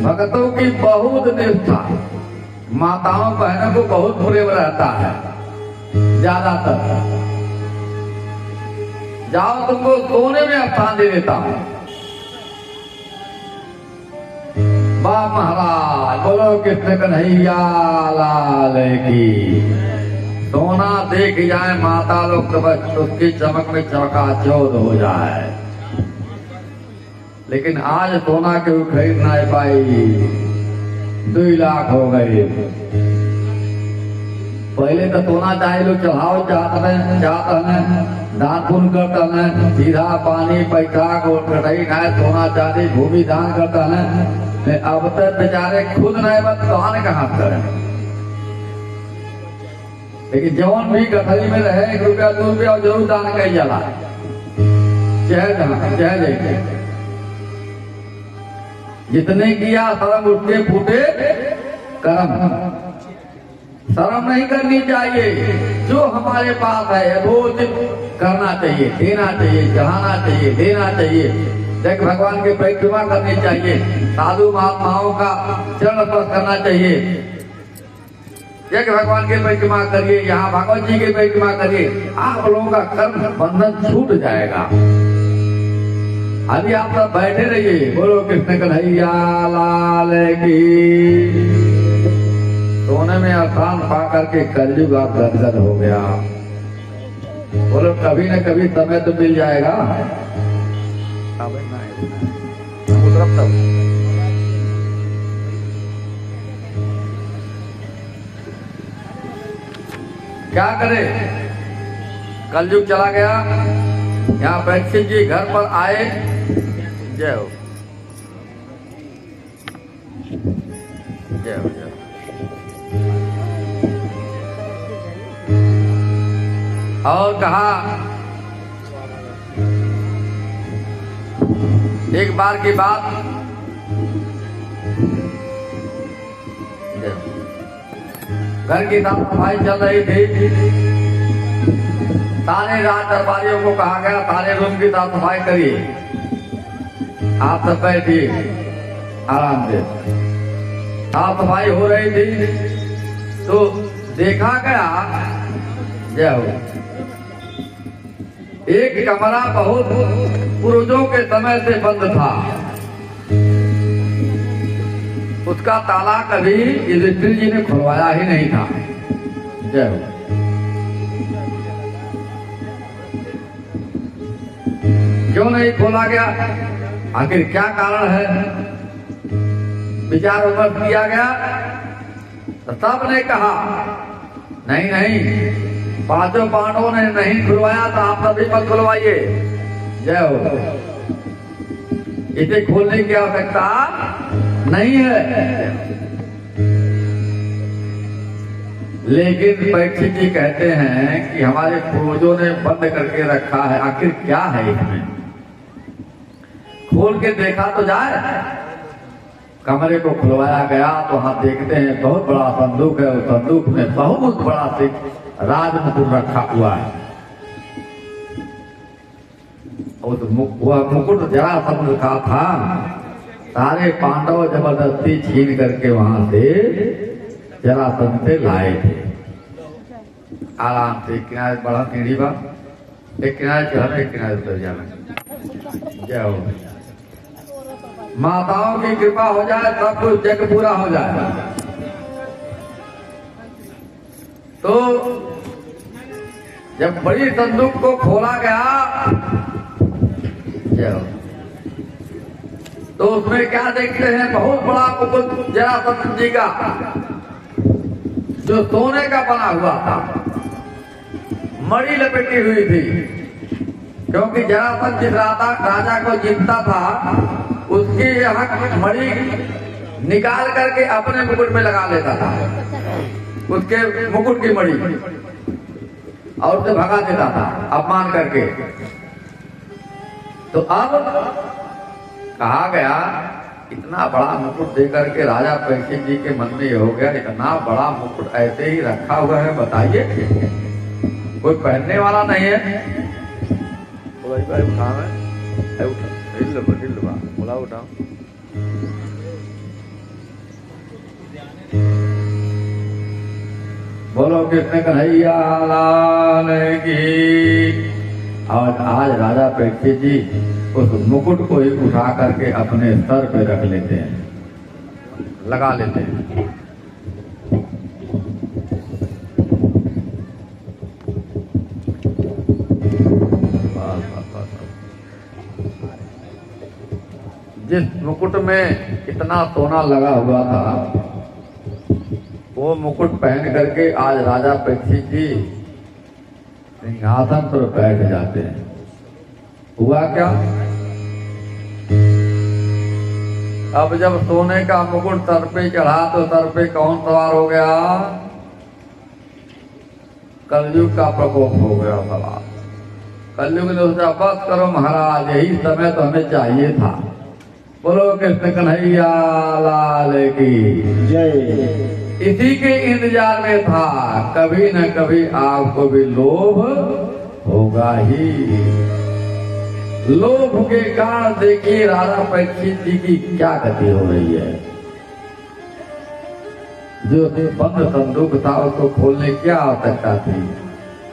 भक्तों की बहुत निष्ठा, माताओं बहनों को बहुत प्रेम रहता है ज्यादातर, जाओ तुमको सोने में स्थान दे देता हूं। वाह महाराज बोलो कृष्ण कन्हैया लाल की। सोना देख जाए माता लोग तो बस उसकी चमक में चमकाचौंध हो जाए, लेकिन आज सोना के खरीद नहीं पाई, 2 लाख हो गए। पहले तो सोना चाहे लोग चढ़ाओ चाहते हैं, दान पुण्य करते हैं, सीधा पानी पैसा को कटाई खाए, सोना चांदी भूमि दान करता है। अब तक बेचारे खुद नहीं बस दान कहाँ करें। लेकिन जवान भी गठरी में रहे 1 रुपया 2 रुपया और जरूर दान कर जाला, चाहे जहाँ चाहे जाइए। जितने किया शर्म उठते फूटे कर्म, शर्म नहीं करनी चाहिए। जो हमारे पास है वो करना चाहिए, देना चाहिए, चढ़ाना चाहिए, देना चाहिए। देख भगवान की परिक्रमा करनी चाहिए, साधु महात्माओं का चरण स्पर्श करना चाहिए। देख भगवान की परिक्रमा करिए, यहाँ भगवत जी की परिक्रमा करिए, आप लोगों का कर्म बंधन छूट जाएगा। अभी आप सब बैठे रहिए, बोलो कृष्ण कन्हैया लाल की। सोने में आसान पा करके कलयुग आप गदगद हो गया। बोलो कभी न कभी समय तो मिल जाएगा। क्या करे, कलयुग चला गया। यहाँ परीक्षित जी घर पर आए, जय हो जय हो जय हो। और कहा एक बार की बात, घर की साफ सफाई चल रही थी। सारे रात दरबारियों को कहा गया सारे रूम की साफ सफाई करिए, आप सब बैठिए आराम से। साफ सफाई हो रही थी तो देखा गया, जय हो, एक कमरा बहुत पूर्वजों के समय से बंद था। उसका ताला कभी युधिष्ठिर जी ने खुलवाया ही नहीं था। जय हो। क्यों नहीं खोला गया, आखिर क्या कारण है? विचार विमर्श किया गया तो सब ने कहा नहीं नहीं, 5 पांडवों ने नहीं खुलवाया तो आप सभी मत खुलवाइए। जय हो। इसे खोलने की आवश्यकता नहीं है। लेकिन परीक्षित जी कहते हैं कि हमारे पूर्वजों ने बंद करके रखा है, आखिर क्या है इसमें? खोल के देखा तो जाए। कमरे को खुलवाया गया तो वहां देखते हैं बहुत बड़ा संदूक है। उस संदूक में बहुत बड़ा राज मुकुट रखा हुआ है। वह मुकुट जरासंध का था। सारे पांडव जबरदस्ती छीन करके वहां से जरासंध से लाए थे। आराम से किनारे बड़ा सीढ़ी बा, एक किनारे चढ़ना एक किनारे उतर जाना। जय हो। माताओं की कृपा हो जाए सब कुछ जग पूरा हो जाए। तो जब बड़ी संदूक को खोला गया, जय हो, तो उसमें क्या देखते हैं? बहुत बड़ा मुकुट जरासंध जी का, जो सोने का बना हुआ था, मणि लपेटी हुई थी। क्योंकि जरासंध जिस राजा को जीतता था उसकी यहाँ मणि निकाल करके अपने मुकुट में लगा लेता था, उसके मुकुट की मणि, और उसे भगा देता था अपमान करके। तो अब कहा गया इतना बड़ा मुकुट देकर के राजा परीक्षित जी के मन में ये हो गया, इतना बड़ा मुकुट ऐसे ही रखा हुआ है, बताइए कोई पहनने वाला नहीं है। उठाओ बोलो कृष्ण कन्हैया लाल की। और आज राजा परीक्षित जी उस मुकुट को ही उठा करके अपने सर पे रख लेते हैं, लगा लेते हैं। जिस मुकुट में इतना सोना लगा हुआ था वो मुकुट पहन करके आज राजा परीक्षित जी सिंहासन पर बैठ जाते हैं। हुआ क्या? अब जब सोने का मुकुट सर पे चढ़ा तो सर पे कौन सवार हो गया? कलयुग का प्रकोप हो गया सवार। कलयुग ने सोचा बस करो महाराज, यही समय तो हमें चाहिए था। बोलो कृष्ण कन्हैया लाल की जय। इसी के इंतजार में था, कभी न कभी आपको भी लोभ होगा ही। लोभ के कारण देखिए राजा परीक्षित जी की क्या गति हो रही है। जो बंद संदूक था उसको खोलने की क्या आवश्यकता थी,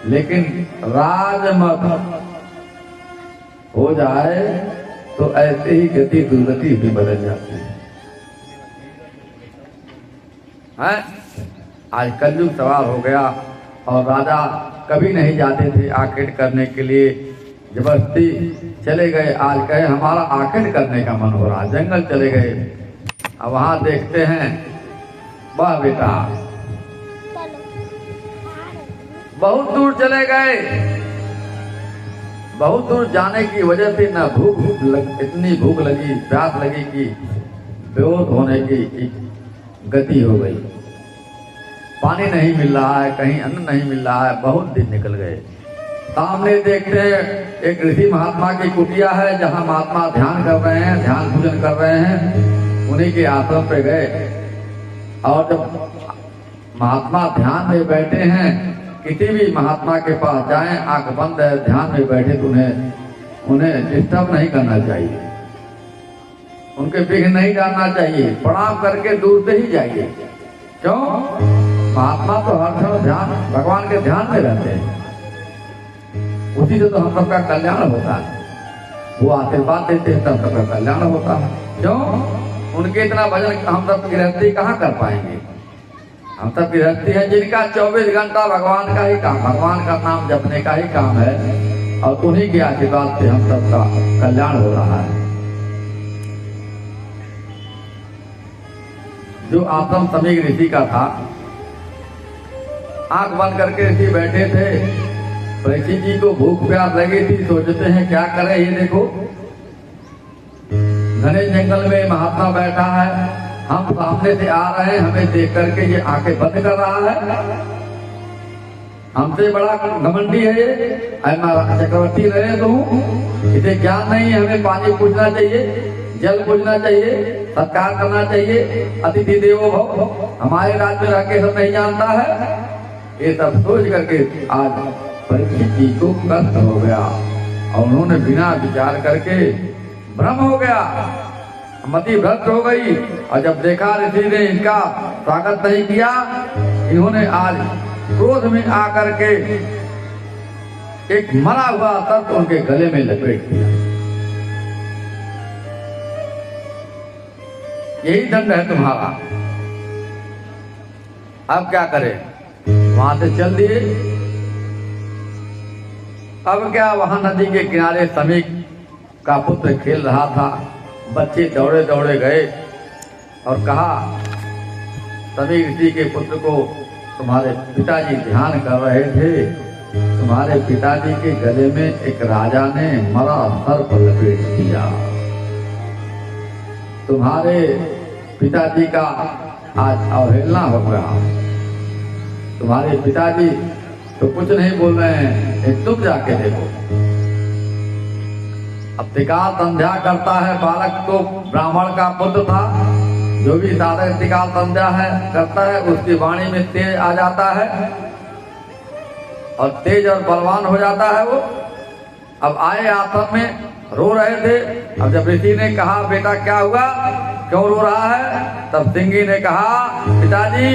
लेकिन राजमत हो जाए तो ऐसे ही गति दुर्गति भी बदल जाती है। आज कलयुग सवार हो गया और राजा कभी नहीं जाते थे आकेट करने के लिए, जबरदस्ती चले गए। आज कहे हमारा आकेट करने का मन हो रहा, जंगल चले गए। अब वहां देखते हैं, वाह बेटा बहुत दूर चले गए। बहुत दूर जाने की वजह से न इतनी भूख लगी, प्यास लगी कि बेहोश होने की गति हो गई। पानी नहीं मिल रहा है, कहीं अन्न नहीं मिल रहा है, बहुत दिन निकल गए। सामने देखते हैं एक ऋषि महात्मा की कुटिया है, जहां महात्मा ध्यान कर रहे हैं, ध्यान पूजन कर रहे हैं। उन्हीं के आश्रम पे गए और जब महात्मा ध्यान में बैठे हैं, किसी भी महात्मा के पास जाएं, आंख बंद है, ध्यान में बैठे तो उन्हें डिस्टर्ब नहीं करना चाहिए, उनके विघ्न नहीं डालना चाहिए, प्रणाम करके दूर से ही जाइए। क्यों? महात्मा तो हर समय ध्यान भगवान के ध्यान में रहते हैं, उसी से तो हम सबका कल्याण होता है। वो आशीर्वाद देते हैं तब सबका कल्याण होता है। क्यों? उनके इतना भजन हम सब गृहस्थी कहाँ कर पाएंगे? हम सब गृहस्थी हैं जिनका 24 घंटा भगवान का ही काम, भगवान का नाम जपने का ही काम है, और उन्हीं के आशीर्वाद से हम सबका कल्याण हो रहा है। जो आश्रम समीक ऋषि का था, आंख बंद करके ऋषि बैठे थे। परीक्षित जी को भूख प्यास लगी थी, सोचते हैं क्या करें। ये देखो घने जंगल में महात्मा बैठा है, हम सामने से आ रहे हैं, हमें देख करके ये आंखें बंद कर रहा है। हमसे बड़ा घमंडी है ये, चक्रवर्ती रहे तो इसे ज्ञान नहीं है। हमें पानी पूछना चाहिए, जल पूछना चाहिए, सत्कार करना चाहिए, अतिथि देवो भव। हमारे राज्य में रह के सब नहीं जानता है। ये सब सोच करके आज परीक्षित जी को कष्ट हो गया और उन्होंने बिना विचार करके भ्रम हो गया, मति भ्रष्ट हो गई। और जब देखा ऋषि ने इनका स्वागत नहीं किया, इन्होंने आज क्रोध में आकर के एक मरा हुआ सर्प उनके गले में लपेट दिया। यही दंड है तुम्हारा, अब क्या करें? वहां से चल दिए। अब क्या, वहां नदी के किनारे समीक का पुत्र खेल रहा था। बच्चे दौड़े दौड़े गए और कहा, समीक ऋषि के पुत्र को तुम्हारे पिताजी ध्यान कर रहे थे, तुम्हारे पिताजी के गले में एक राजा ने मरा सर्प लपेट दिया। तुम्हारे पिताजी का आज अवहेलना हो गया। तुम्हारे पिताजी तो कुछ नहीं बोल रहे हैं, तुम जाके देखो। अब त्रिकाल संध्या करता है बालक, तो ब्राह्मण का पुत्र था, जो भी साधक त्रिकाल संध्या है करता है, उसकी वाणी में तेज आ जाता है और तेज और बलवान हो जाता है वो। अब आए आश्रम में, रो रहे थे। अब जब ऋषि ने कहा, बेटा क्या हुआ, क्यों रो रहा है? तब सिंगी ने कहा, पिताजी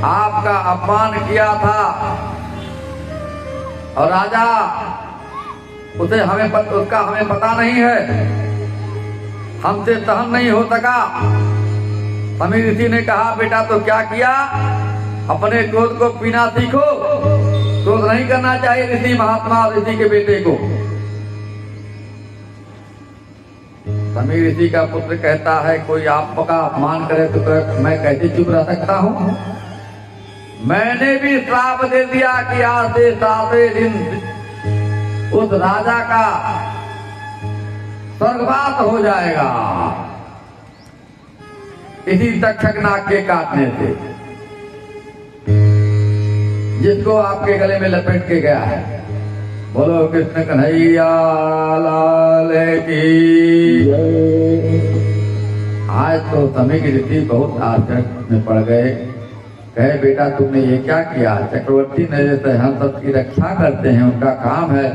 आपका अपमान किया था और राजा उसका हमें पता नहीं है, हमसे सहन नहीं हो सका। समीक ऋषि ने कहा, बेटा तो क्या किया, अपने क्रोध को पीना सीखो। क्रोध नहीं करना चाहिए ऋषि महात्मा ऋषि के बेटे को। समीक ऋषि का पुत्र कहता है, कोई आपका अपमान करे तो मैं कैसे चुप रह सकता हूँ? मैंने भी श्राप दे दिया कि आज से 7वें दिन उस राजा का स्वर्गवास हो जाएगा इसी तक्षक नाग के काटने से, जिसको आपके गले में लपेट के गया है। बोलो कृष्ण कन्हैया लाल की। आज तो समय की रीति बहुत आश्चर्य में पड़ गए। कहे बेटा तुमने ये क्या किया? चक्रवर्ती ने जैसे हम सबकी रक्षा करते हैं, उनका काम है,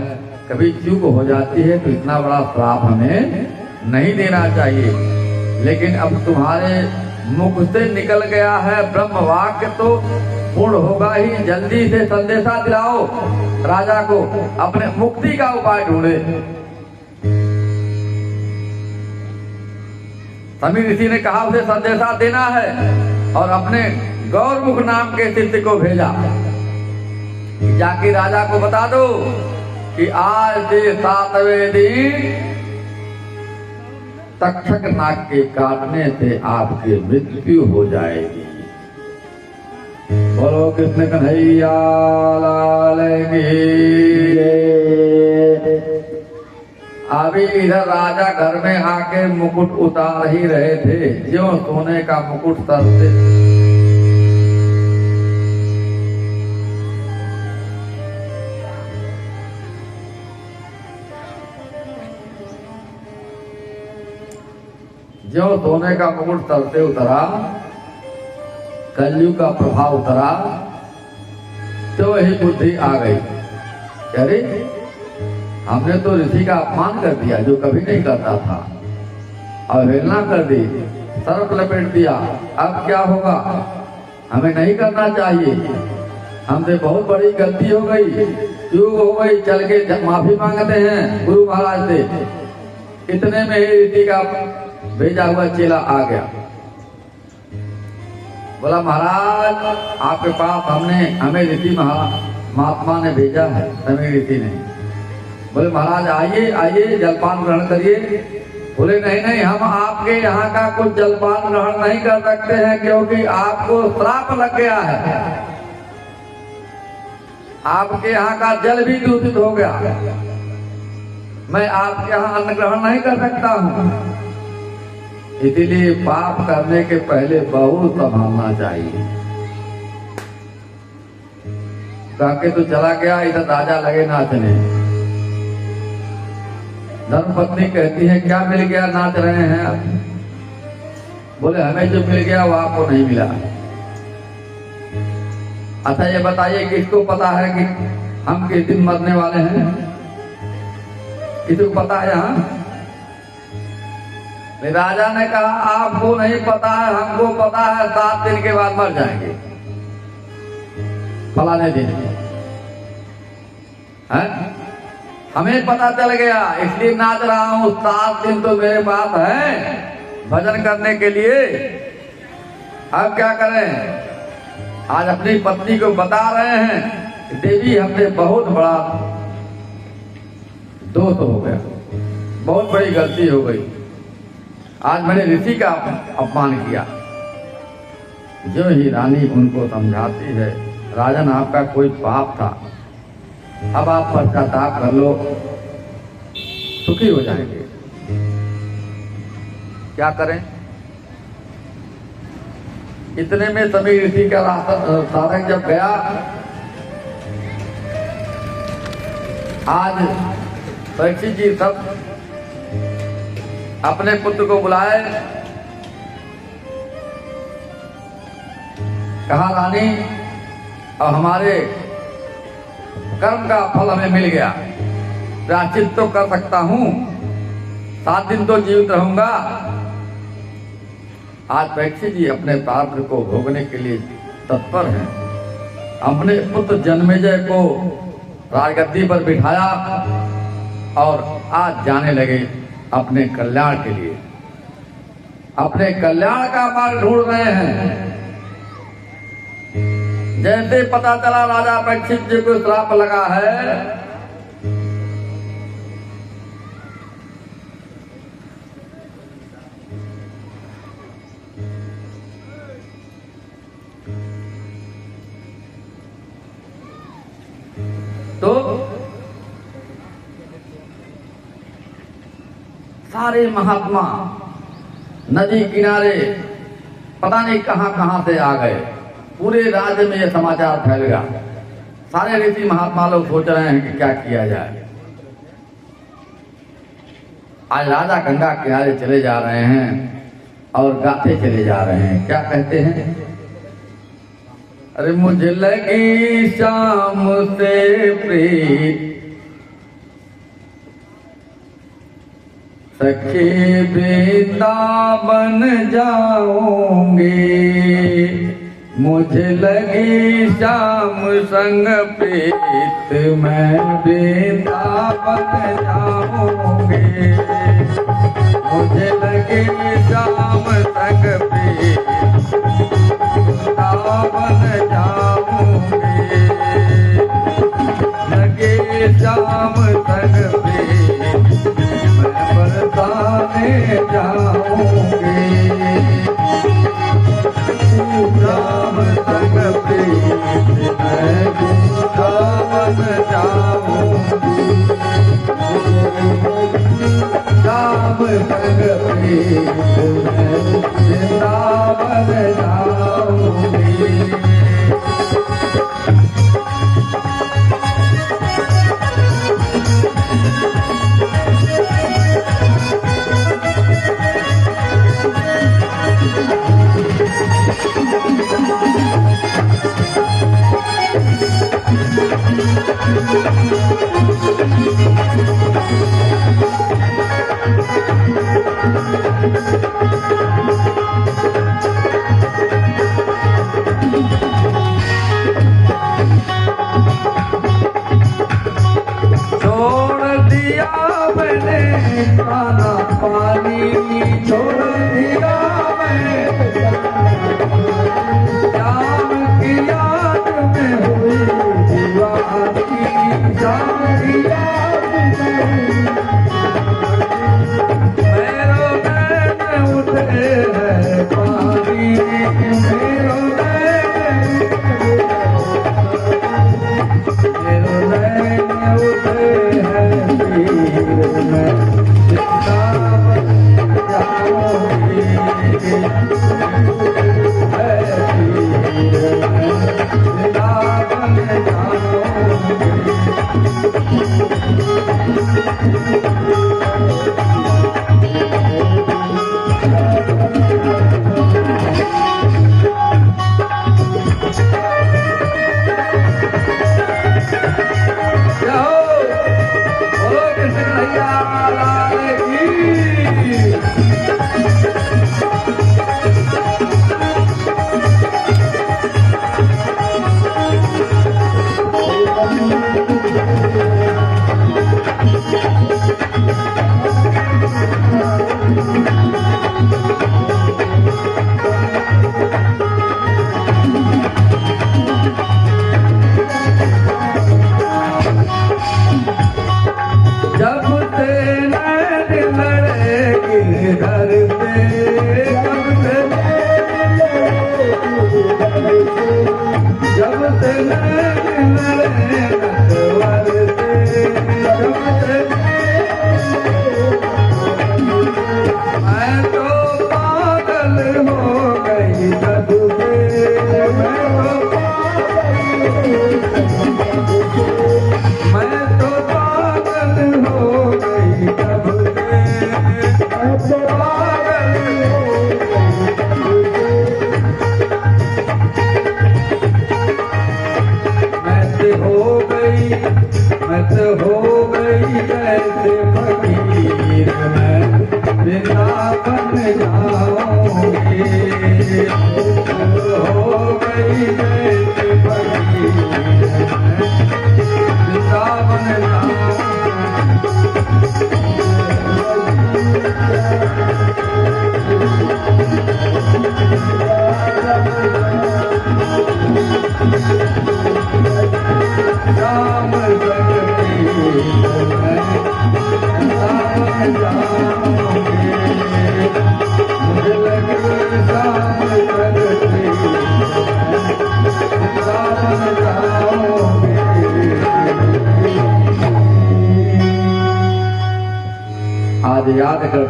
कभी चूक हो जाती है तो इतना बड़ा श्राप हमें नहीं देना चाहिए। लेकिन अब तुम्हारे मुख से निकल गया है ब्रह्म वाक्य तो पूर्ण होगा ही। जल्दी से संदेशा दिलाओ राजा को, अपने मुक्ति का उपाय ढूंढे। समीर ऋषि ने कहा उसे संदेशा देना है और अपने गौरमुख नाम के शिष्य को भेजा। जाके राजा को बता दो कि आज से 7वें दिन तक्षक नाग के काटने से आपकी मृत्यु हो जाएगी। बोलो कृष्ण कन्हैया लाल की। अभी इधर राजा घर में आके मुकुट उतार ही रहे थे, जो सोने का मुकुट सर से जो सोने का मुकुट सर से उतरा, कलयुग का प्रभाव उतरा, तो वही बुद्धि आ गई। अरे हमने तो ऋषि का अपमान कर दिया जो कभी नहीं करता था, अवहेलना कर दी, सर्प लपेट दिया, अब क्या होगा? हमें नहीं करना चाहिए, हमसे बहुत बड़ी गलती हो गई, चूक हो गई, चल के माफी मांगते हैं गुरु महाराज से। इतने में ही ऋषि का भेजा हुआ चेला आ गया, बोला महाराज आपके पास हमें ऋषि महात्मा ने भेजा है, समय ऋषि ने। बोले महाराज आइए आइए जलपान ग्रहण करिए। बोले नहीं नहीं, हम आपके यहाँ का कुछ जलपान ग्रहण नहीं कर सकते हैं, क्योंकि आपको श्राप लग गया है, आपके यहाँ का जल भी दूषित हो गया, मैं आपके यहाँ अन्न ग्रहण नहीं कर सकता हूँ। इसीलिए पाप करने के पहले बहुत संभालना चाहिए। काके तो चला गया, इधर राजा लगे नाचने। धर्मपत्नी कहती है क्या मिल गया, नाच रहे हैं आप? बोले हमें जो मिल गया वो आपको नहीं मिला। अच्छा ये बताइए किसको पता है कि हम किस दिन मरने वाले हैं? किसको पता है यहाँ? राजा ने कहा आपको नहीं पता है, हमको पता है, 7 दिन के बाद मर जाएंगे, फलाने दिन है, हमें पता चल गया इसलिए नाच रहा हूँ। 7 दिन तो मेरे पास है भजन करने के लिए, अब क्या करें? आज अपनी पत्नी को बता रहे हैं देवी हमने बहुत बड़ा दोष हो गया, बहुत बड़ी गलती हो गई, आज मैंने ऋषि का अपमान किया। जो ही रानी उनको समझाती है राजन आपका कोई पाप था, अब आप पश्चाताप कर लो, सुखी हो जाएंगे। क्या करें? इतने में समीर ऋषि का साधक जब गया, आज परीक्षित जी सब अपने पुत्र को बुलाए, कहा रानी अब हमारे कर्म का फल हमें मिल गया, प्रायश्चित तो कर सकता हूं, 7 दिन तो जीवित रहूंगा। आज परीक्षित जी अपने पात्र को भोगने के लिए तत्पर हैं। अपने पुत्र जन्मेजय को राजगद्दी पर बिठाया और आज जाने लगे अपने कल्याण के लिए, अपने कल्याण का मार्ग ढूंढ रहे हैं। जैसे पता चला राजा परीक्षित जी को श्राप लगा है, सारे महात्मा नदी किनारे पता नहीं कहां कहां से आ गए। पूरे राज्य में यह समाचार फैल गया। सारे ऋषि महात्मा लोग सोच रहे हैं कि क्या किया जाए। आज राजा गंगा किनारे चले जा रहे हैं और गाते चले जा रहे हैं। क्या कहते हैं? अरे मुझे लगी शाम से प्रीत, सखी वृंदावन जाऊंगी। मुझे लगी शाम संग प्रीत, मैं वृंदावन जाऊंगी। मुझे लगी शाम संग प्रीत, वृंदावन जाऊंगी। लगे शाम संग प्रीत, मैं बरसाने जाऊंगी। राम संग प्रीत, मैं वृंदावन जाऊंगी। राम संग प्रीत, मैं वृंदावन जाऊंगी। छोड़ दिया मैंने खाना पानी, छोड़ दिया मैं शाम की याद में हुई दीवानी। शाम की याद में मेरो नैन उठे है पानी, मेरो नैन उठे है पीर। मैं वृंदावन जाऊंगी, है पीर। मैं वृंदावन जाऊंगी। वृंदावन जाऊंगी।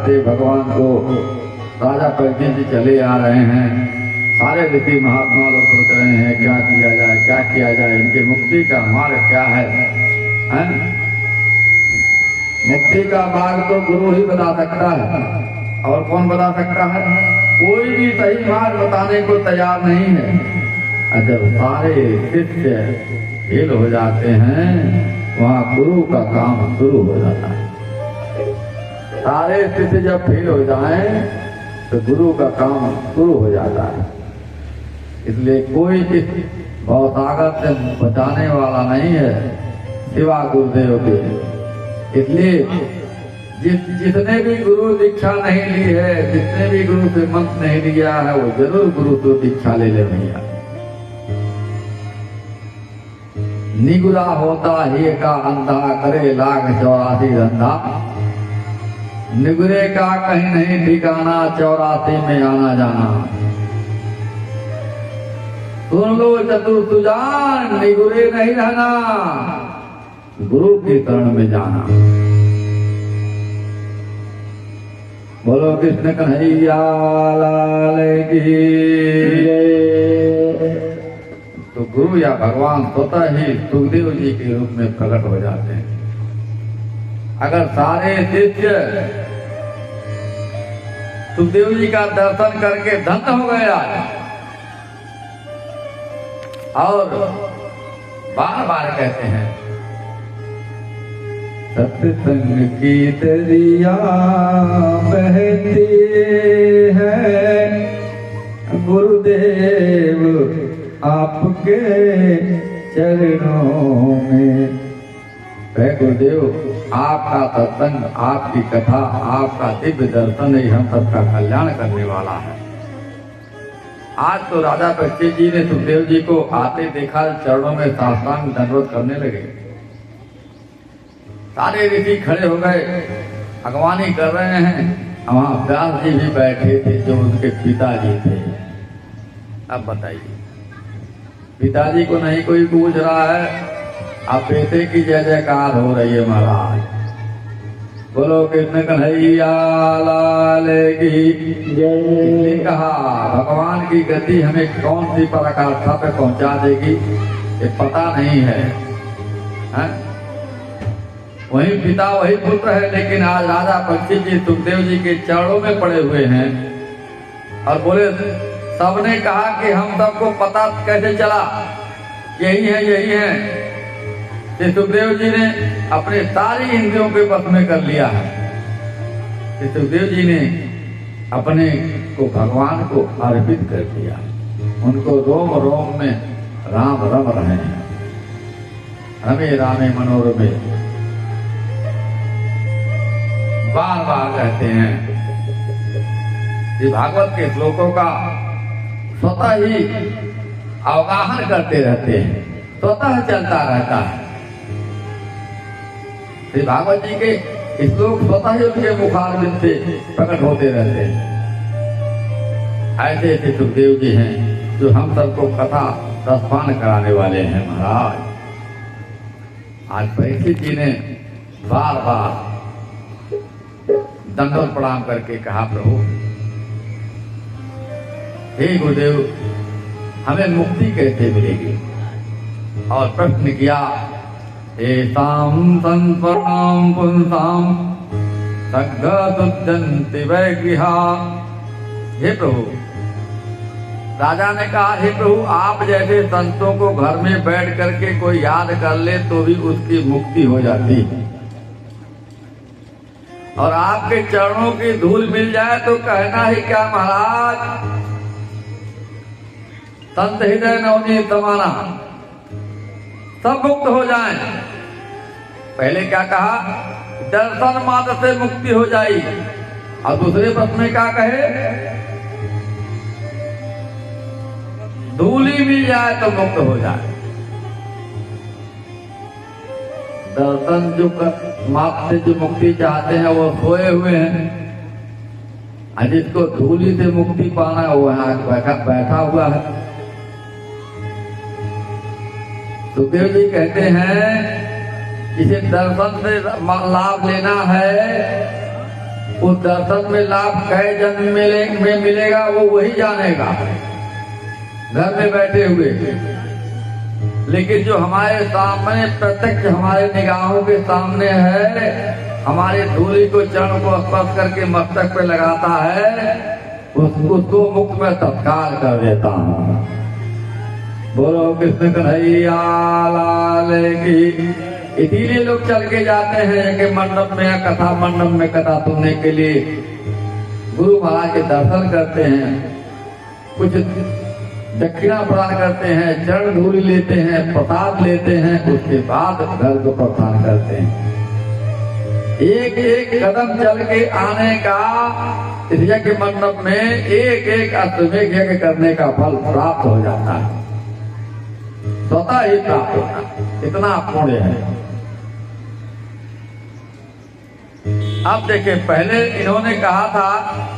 से भगवान को राजा परीक्षित जी चले आ रहे हैं। सारे ऋषि महात्मा लोग सोच रहे हैं क्या किया जाए, क्या किया जाए, इनकी मुक्ति का मार्ग क्या है? मुक्ति का मार्ग तो गुरु ही बता सकता है, और कौन बता सकता है? कोई भी सही मार्ग बताने को तैयार नहीं है। जब सारे शिष्य फेल हो जाते हैं, वहाँ गुरु का काम शुरू हो जाता है। सारे शिष्य जब फेल हो जाएं, तो गुरु का काम शुरू हो जाता है। इसलिए कोई इस भवसागर से बचाने वाला नहीं है सिवा गुरुदेव के। इसलिए जिसने भी गुरु दीक्षा नहीं ली है, जिसने भी गुरु से मंत्र नहीं लिया है, वो जरूर गुरु से दीक्षा ले ले भैया। निगुरा होता ही का अंधा, करे लाख 84 धंधा। निगुरे का कहीं नहीं ठिकाना, 84 में आना जाना। सुन लो चतुर सुजान, निगुरे नहीं रहना, गुरु की शरण में जाना। बोलो कृष्ण कन्हैया लाल की जय। तो गुरु या भगवान स्वतः ही सुखदेव जी के रूप में प्रकट हो जाते हैं। अगर सारे शिष्य सुखदेव जी का दर्शन करके धन्य हो गया और बार बार कहते हैं सत्संग की दरिया बहती है, गुरुदेव आपके चरणों में। गुरुदेव आपका सत्संग, आपकी कथा, आपका दिव्य दर्शन ही हम सबका कल्याण करने वाला है। आज तो राजा परीक्षित जी ने सुखदेव जी को आते देखा, चरणों में साष्टांग दंडवत करने लगे। सारे ऋषि खड़े हो गए, अगवानी कर रहे हैं। वहां व्यास जी भी बैठे थे, जो उनके पिताजी थे। अब बताइए, पिताजी को नहीं कोई पूछ रहा है, अब बेटे की जय जयकार हो रही है महाराज। बोलो कृष्ण कन्हैया लाल की जय। कहा भगवान की गति हमें कौन सी पराकाष्ठा पे पहुंचा देगी ये पता नहीं है, वही पिता वही पुत्र है। लेकिन आज राजा परीक्षित जी सुखदेव जी के चरणों में पड़े हुए हैं और बोले, सबने कहा कि हम सबको पता कैसे चला यही है यही है। कि सुखदेव जी ने अपने सारी इंद्रियों के वश में कर लिया है। कि सुखदेव जी ने अपने को भगवान को अर्पित कर दिया। उनको रोम रोम में राम रम रहे हैं। रमे रामे मनोरमे बार बार कहते हैं। ये भागवत के श्लोकों का स्वतः ही अवगाहन करते रहते हैं, स्वतः चलता रहता है। श्री भागवत जी के श्लोक स्वतः ही उनके मुखारविंद से प्रकट होते रहते हैं। ऐसे ऐसे सुखदेव जी हैं जो हम सबको कथा रसपान कराने वाले हैं महाराज। आज परीक्षित जी ने बार बार दंडवत प्रणाम करके कहा, प्रभु हे गुरुदेव, हमें मुक्ति कैसे मिलेगी? और प्रश्न किया, एतां संस्मरणां पुंसां सद्गतुज्जन्ति वै गृहा। हे प्रभु, राजा ने कहा, हे प्रभु, आप जैसे संतों को घर में बैठ करके कोई याद कर ले तो भी उसकी मुक्ति हो जाती, और आपके चरणों की धूल मिल जाए तो कहना ही क्या महाराज। संत हृदय नवनीत समाना, सब मुक्त हो जाएं। पहले क्या कहा? दर्शन मात्र से मुक्ति हो जाएगी। और दूसरे पद में क्या कहे? धूली मिल जाए तो मुक्त हो जाए। दर्शन जो मात्र से जो मुक्ति चाहते हैं वो सोए हुए हैं, और जिसको धूली से मुक्ति पाना है वो यहाँ बैठा हुआ है। सुखदेव जी कहते हैं, इसे दर्शन से लाभ लेना है उस दर्शन में लाभ कई जन्म में मिलेगा वो वही जानेगा घर में बैठे हुए। लेकिन जो हमारे सामने प्रत्यक्ष हमारे निगाहों के सामने है, हमारे धूली को चरण को स्पर्श करके मस्तक पे लगाता है, उसको मुक्त में तत्काल कर देता हूँ। बोलो कृष्ण कन्हैया लाल की। इसीलिए लोग चल के जाते हैं कि मंडप में या कथा मंडप में कथा सुनने के लिए गुरु महाराज के दर्शन करते हैं, कुछ दक्षिणा प्रदान करते हैं, चरण धूली लेते हैं, प्रसाद लेते हैं, उसके बाद घर को प्रस्थान करते हैं। एक एक कदम चल के आने का इस यज्ञ मंडप में एक एक अश्वमेध यज्ञ करने का फल प्राप्त हो जाता है, स्वतः ही प्राप्त होता है। इतना पुण्य है। अब देखिए, पहले इन्होंने कहा था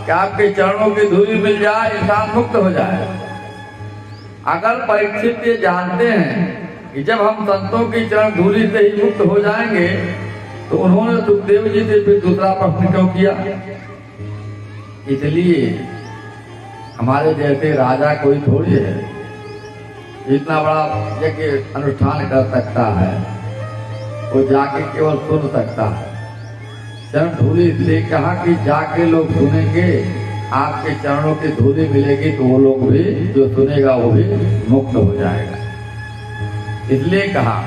कि आपके चरणों की धूली मिल जाए इंसान मुक्त हो जाए। अगर परीक्षित ये जानते हैं कि जब हम संतों की चरण धूली से ही मुक्त हो जाएंगे, तो उन्होंने सुखदेव जी से फिर दूसरा प्रश्न क्यों किया? इसलिए हमारे जैसे राजा कोई थोड़ी है इतना बड़ा यज्ञ अनुष्ठान कर सकता है, वो जाके केवल सुन सकता है। चरण धूली इसलिए कहा कि जाके लोग सुनेंगे, आपके चरणों की धूली मिलेगी तो वो लोग भी, जो सुनेगा वो भी मुक्त हो जाएगा। इसलिए कहा।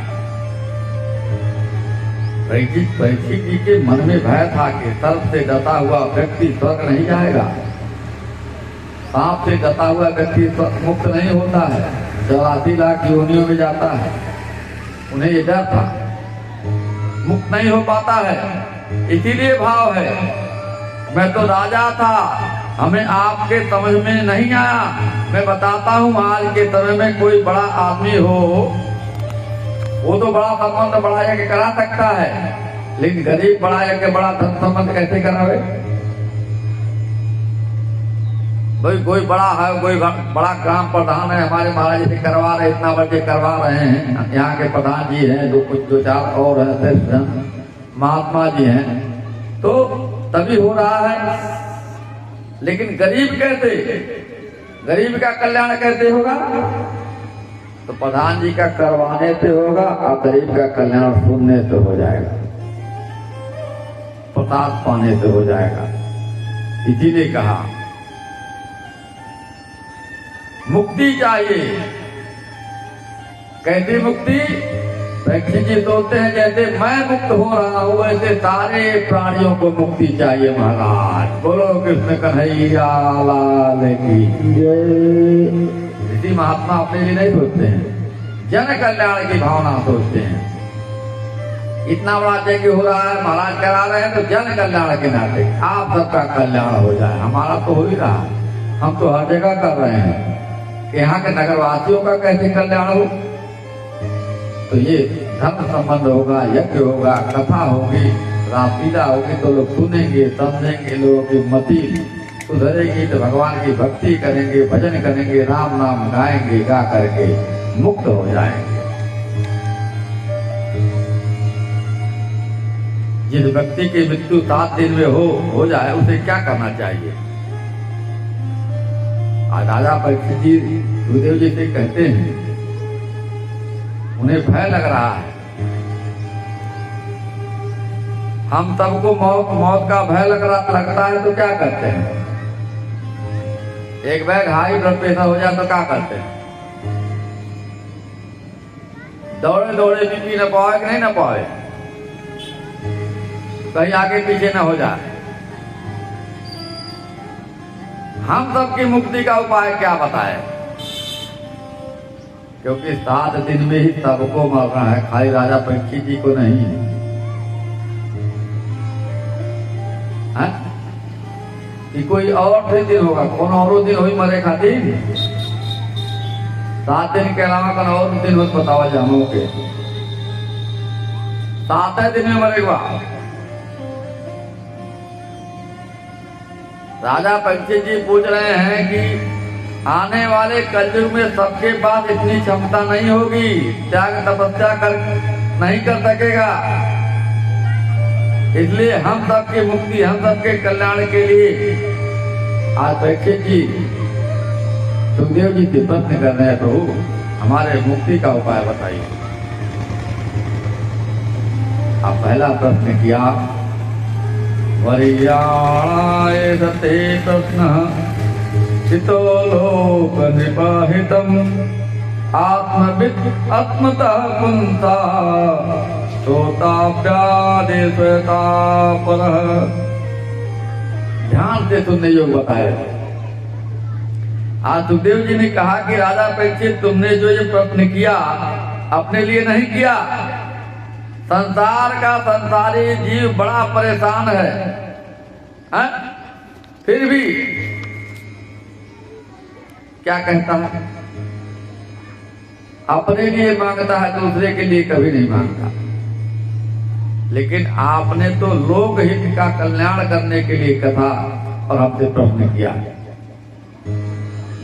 परीक्षित जी के मन में भय था कि सर्प से डटा हुआ व्यक्ति स्वर्ग नहीं जाएगा, सांप से डटा हुआ व्यक्ति मुक्त नहीं होता है, 84 लाख योनियों में जाता है। उन्हें ये डर था, मुक्त नहीं हो पाता है। इसीलिए भाव है, मैं तो राजा था, हमें आपके समझ में नहीं आया। मैं बताता हूँ, आज के समय में कोई बड़ा आदमी हो, वो तो बड़ा संबंध बड़ा यज्ञ करा सकता है, लेकिन गरीब बड़ा यज्ञ बड़ा धन संबंध कैसे करावे? भाई कोई बड़ा है, कोई बड़ा ग्राम प्रधान है, हमारे महाराज जी करवा रहे, इतना बच्चे करवा रहे हैं, यहाँ के प्रधान जी हैं, दो चार और हैं, महात्मा जी हैं, तो तभी हो रहा है। लेकिन गरीब कैसे, गरीब का कल्याण कैसे होगा? तो प्रधान जी का करवाने से होगा और गरीब का कल्याण सुनने से हो जाएगा, प्रसाद पाने से हो जाएगा। इसीलिए कहा मुक्ति चाहिए। कैसी मुक्ति? परीक्षित जी सोचते हैं जैसे मैं मुक्त हो रहा हूं, वैसे सारे प्राणियों को मुक्ति चाहिए महाराज। बोलो कृष्ण कन्हैया लाल की जय। इसी महात्मा अपने लिए नहीं सोचते हैं, जन कल्याण की भावना सोचते हैं। इतना बड़ा यज्ञ हो रहा है, महाराज करा रहे हैं, तो जन कल्याण के नाते आप सबका कल्याण हो जाए। हमारा तो हो ही रहा, हम तो हर जगह कर रहे हैं। यहाँ के नगरवासियों का कैसे कल्याण हो? तो ये धर्म संबंध होगा, यज्ञ होगा, कथा होगी, रासलीला होगी, तो लोग सुनेंगे, समझेंगे, लोगों की मति सुधरेगी, तो भगवान की भक्ति करेंगे, भजन करेंगे, राम नाम गाएंगे, गा करके मुक्त हो जाएंगे। जिस व्यक्ति की मृत्यु 7 दिन में हो जाए, उसे क्या करना चाहिए? आज राजा परीक्षित जी सुखदेव जी से कहते हैं, उन्हें भय लग रहा है। हम सबको मौत का भय लगता है, तो क्या करते हैं? एक बैग हाई ब्लड प्रेशर हो जाए तो क्या करते हैं? दौड़े दौड़े बीपी न पाए कि नहीं न पाए, कहीं आगे पीछे न हो जाए। हम सबकी मुक्ति का उपाय क्या बताए? क्योंकि 7 दिन में ही सबको मरना है, खाली राजा परीक्षित जी को नहीं है। कि कोई और भी दिन होगा, कौन और दिन हुई मरे खातिर? 7 दिन के अलावा कौन और दिन हो बताओ जानों के? 7 दिन में मरेगा। राजा परीक्षित जी पूछ रहे हैं कि आने वाले कलयुग में सबके पास इतनी क्षमता नहीं होगी, त्याग तपस्या नहीं कर सकेगा। इसलिए हम सबकी मुक्ति, हम सबके कल्याण के लिए आज परीक्षित जी सुखदेव जी से प्रश्न कर रहे हैं, प्रभु हमारे मुक्ति का उपाय बताइए। अब पहला प्रश्न किया, वरियाणाय सते प्रश्न चितो लोक निपाहितम आत्मविद आत्मतः पुंसा श्रोताभ्यादेशता परः। ध्यान से सुनने योग बताया। आज सुखदेव जी ने कहा कि राजा परीक्षित, तुमने जो ये प्रश्न किया अपने लिए नहीं किया। संसार का संसारी जीव बड़ा परेशान है? फिर भी क्या कहता है? अपने लिए मांगता है, दूसरे के लिए कभी नहीं मांगता। लेकिन आपने तो लोक हित का कल्याण करने के लिए कथा और हमसे प्रश्न किया।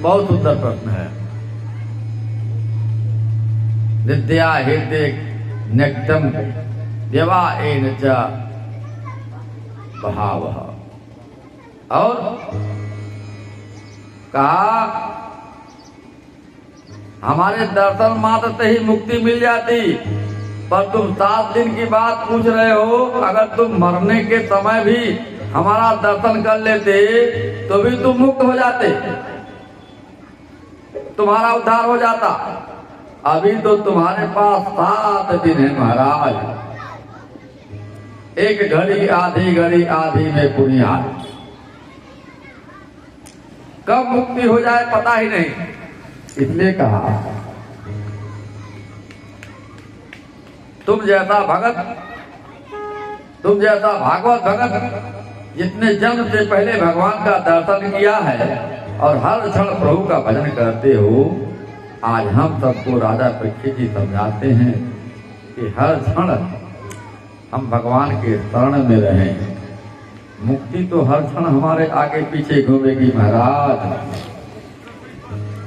बहुत सुंदर प्रश्न है। विद्या हृदय नक्तम व्यवाएन च बहावः। और कहा हमारे दर्शन मात्र से ही मुक्ति मिल जाती, पर तुम 7 दिन की बात पूछ रहे हो। अगर तुम मरने के समय भी हमारा दर्शन कर लेते तो भी तुम मुक्त हो जाते, तुम्हारा उद्धार हो जाता। अभी तो तुम्हारे पास 7 दिन है महाराज। एक घड़ी आधी में पुनियाद। कब मुक्ति हो जाए पता ही नहीं। इसलिए कहा तुम जैसा भगत, तुम जैसा भागवत भगत जितने जन्म से पहले भगवान का दर्शन किया है और हर क्षण प्रभु का भजन करते हो, आज हम सबको राजा परीक्षित जी समझाते हैं कि हर क्षण हम भगवान के शरण में रहें। मुक्ति तो हर क्षण हमारे आगे पीछे घूमेगी महाराज।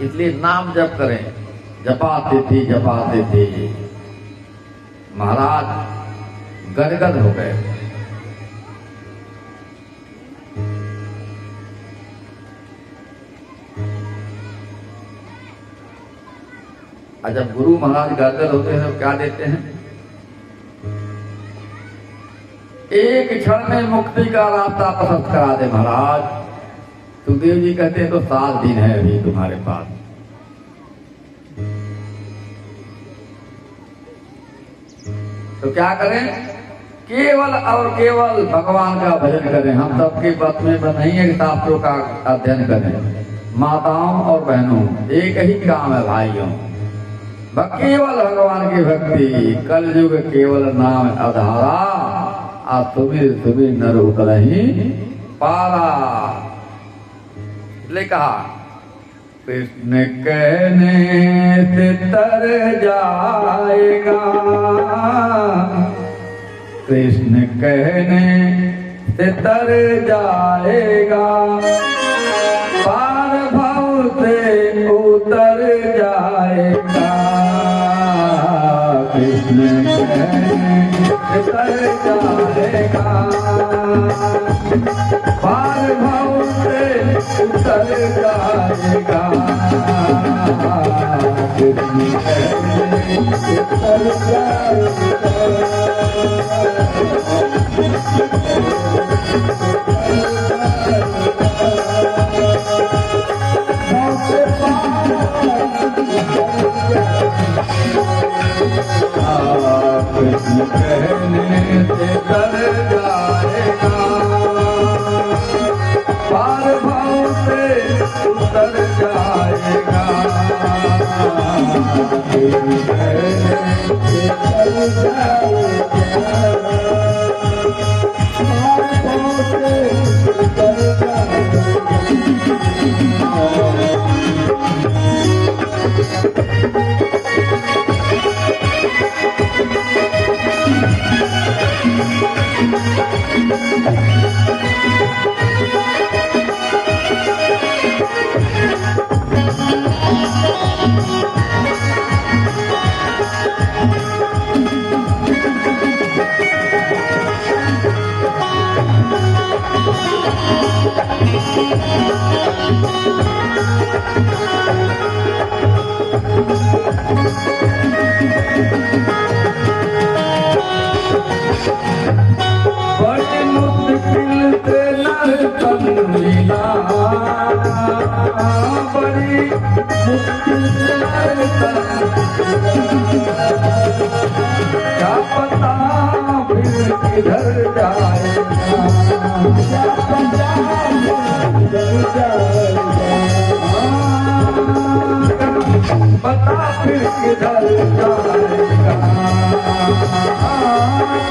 इसलिए नाम जप करें। जपाते थे महाराज गदगद हो गए। और जब गुरु महाराज गदगद होते हैं तो क्या देते हैं? एक क्षण में मुक्ति का रास्ता प्रशस्त करा दे महाराज। सुखदेव जी कहते हैं तो 7 दिन है अभी तुम्हारे पास। तो क्या करें? केवल और केवल भगवान का भजन करें। हम सबके पथ में नहीं है कि शास्त्रों का अध्ययन करें। माताओं और बहनों, एक ही काम है भाइयों, केवल भगवान की भक्ति। कलयुग केवल नाम आधारा, आ सुमिर नर उतरहि पारा। इसलिए कहा कृष्ण कहने से तर जाएगा, कृष्ण कहने से तर जाएगा, पार भव से उतर जाएगा। कृष्ण कहने से तर जाएगा, पार भव से उतर जाएगा। कृष्ण कहने से तर जाएगा। कृष्ण कहने से तर जाएगा, पार भाव से उतर जाएगा। कृष्ण कहने से तर जाएगा, पार भाव से उतर जाएगा। बड़ी मुश्किल से नर्तन मिला, बड़ी मुश्किल से नर्तन क्या पता फिर किधर जाएगा, क्या पता किधर जाएगा, पता फिर किधर जाएगा,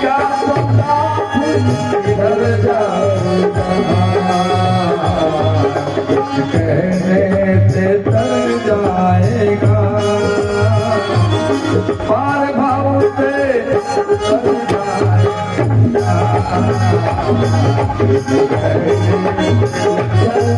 क्या पता फिर किधर जाएगा, कुछ कहने से तर जाएगा, पार भाव से तर जाएगा, कुछ कहने से तर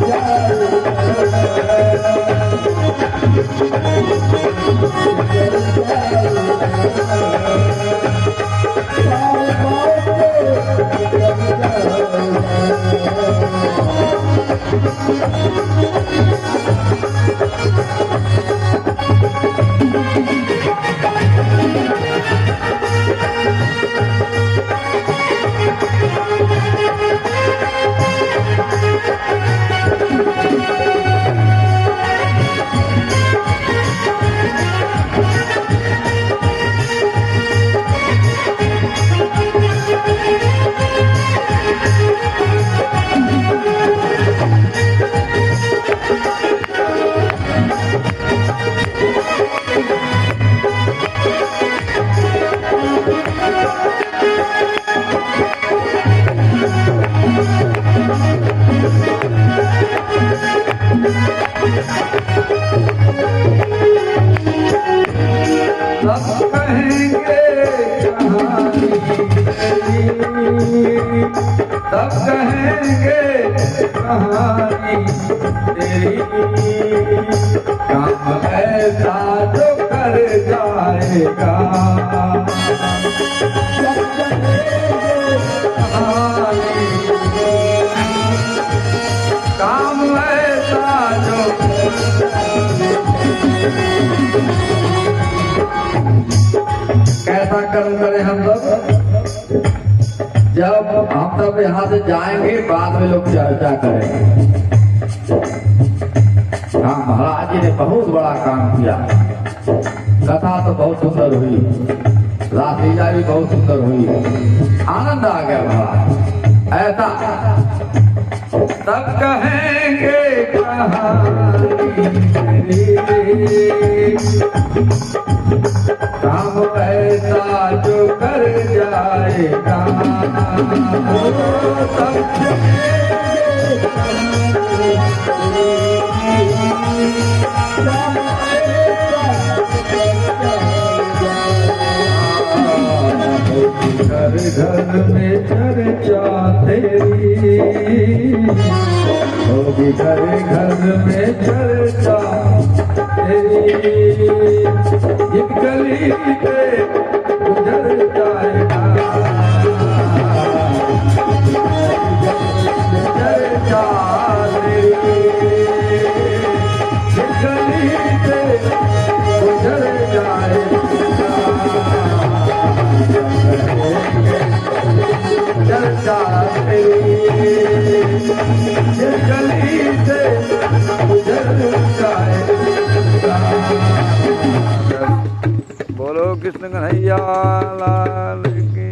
सब कहेंगे कहानी तेरी, काम ऐसा जो कर जाएगा, सब कहेंगे कहानी, काम ऐसा जो कैसा कर्म करें हम सब। जब हम सब यहाँ से जाएंगे बाद में लोग चर्चा करेंगे। हाँ, महाराज जी ने बहुत बड़ा काम किया, कथा तो बहुत सुंदर हुई, रासलीला भी बहुत सुंदर हुई, आनंद आ गया महाराज। ऐसा सब कहेंगे काम ऐसा जो कर जाएगा, घर घर में चर्चा तेरी होगी, घर घर में चर्चा तेरी, एक गली पे गुजर जाएगा, चर्चा तेरी, एक गली पे गुजर जाएगा, चर्चा तेरी, एक गली से गुजर जाएगा। बोलो कृष्ण कन्हैया लाल की।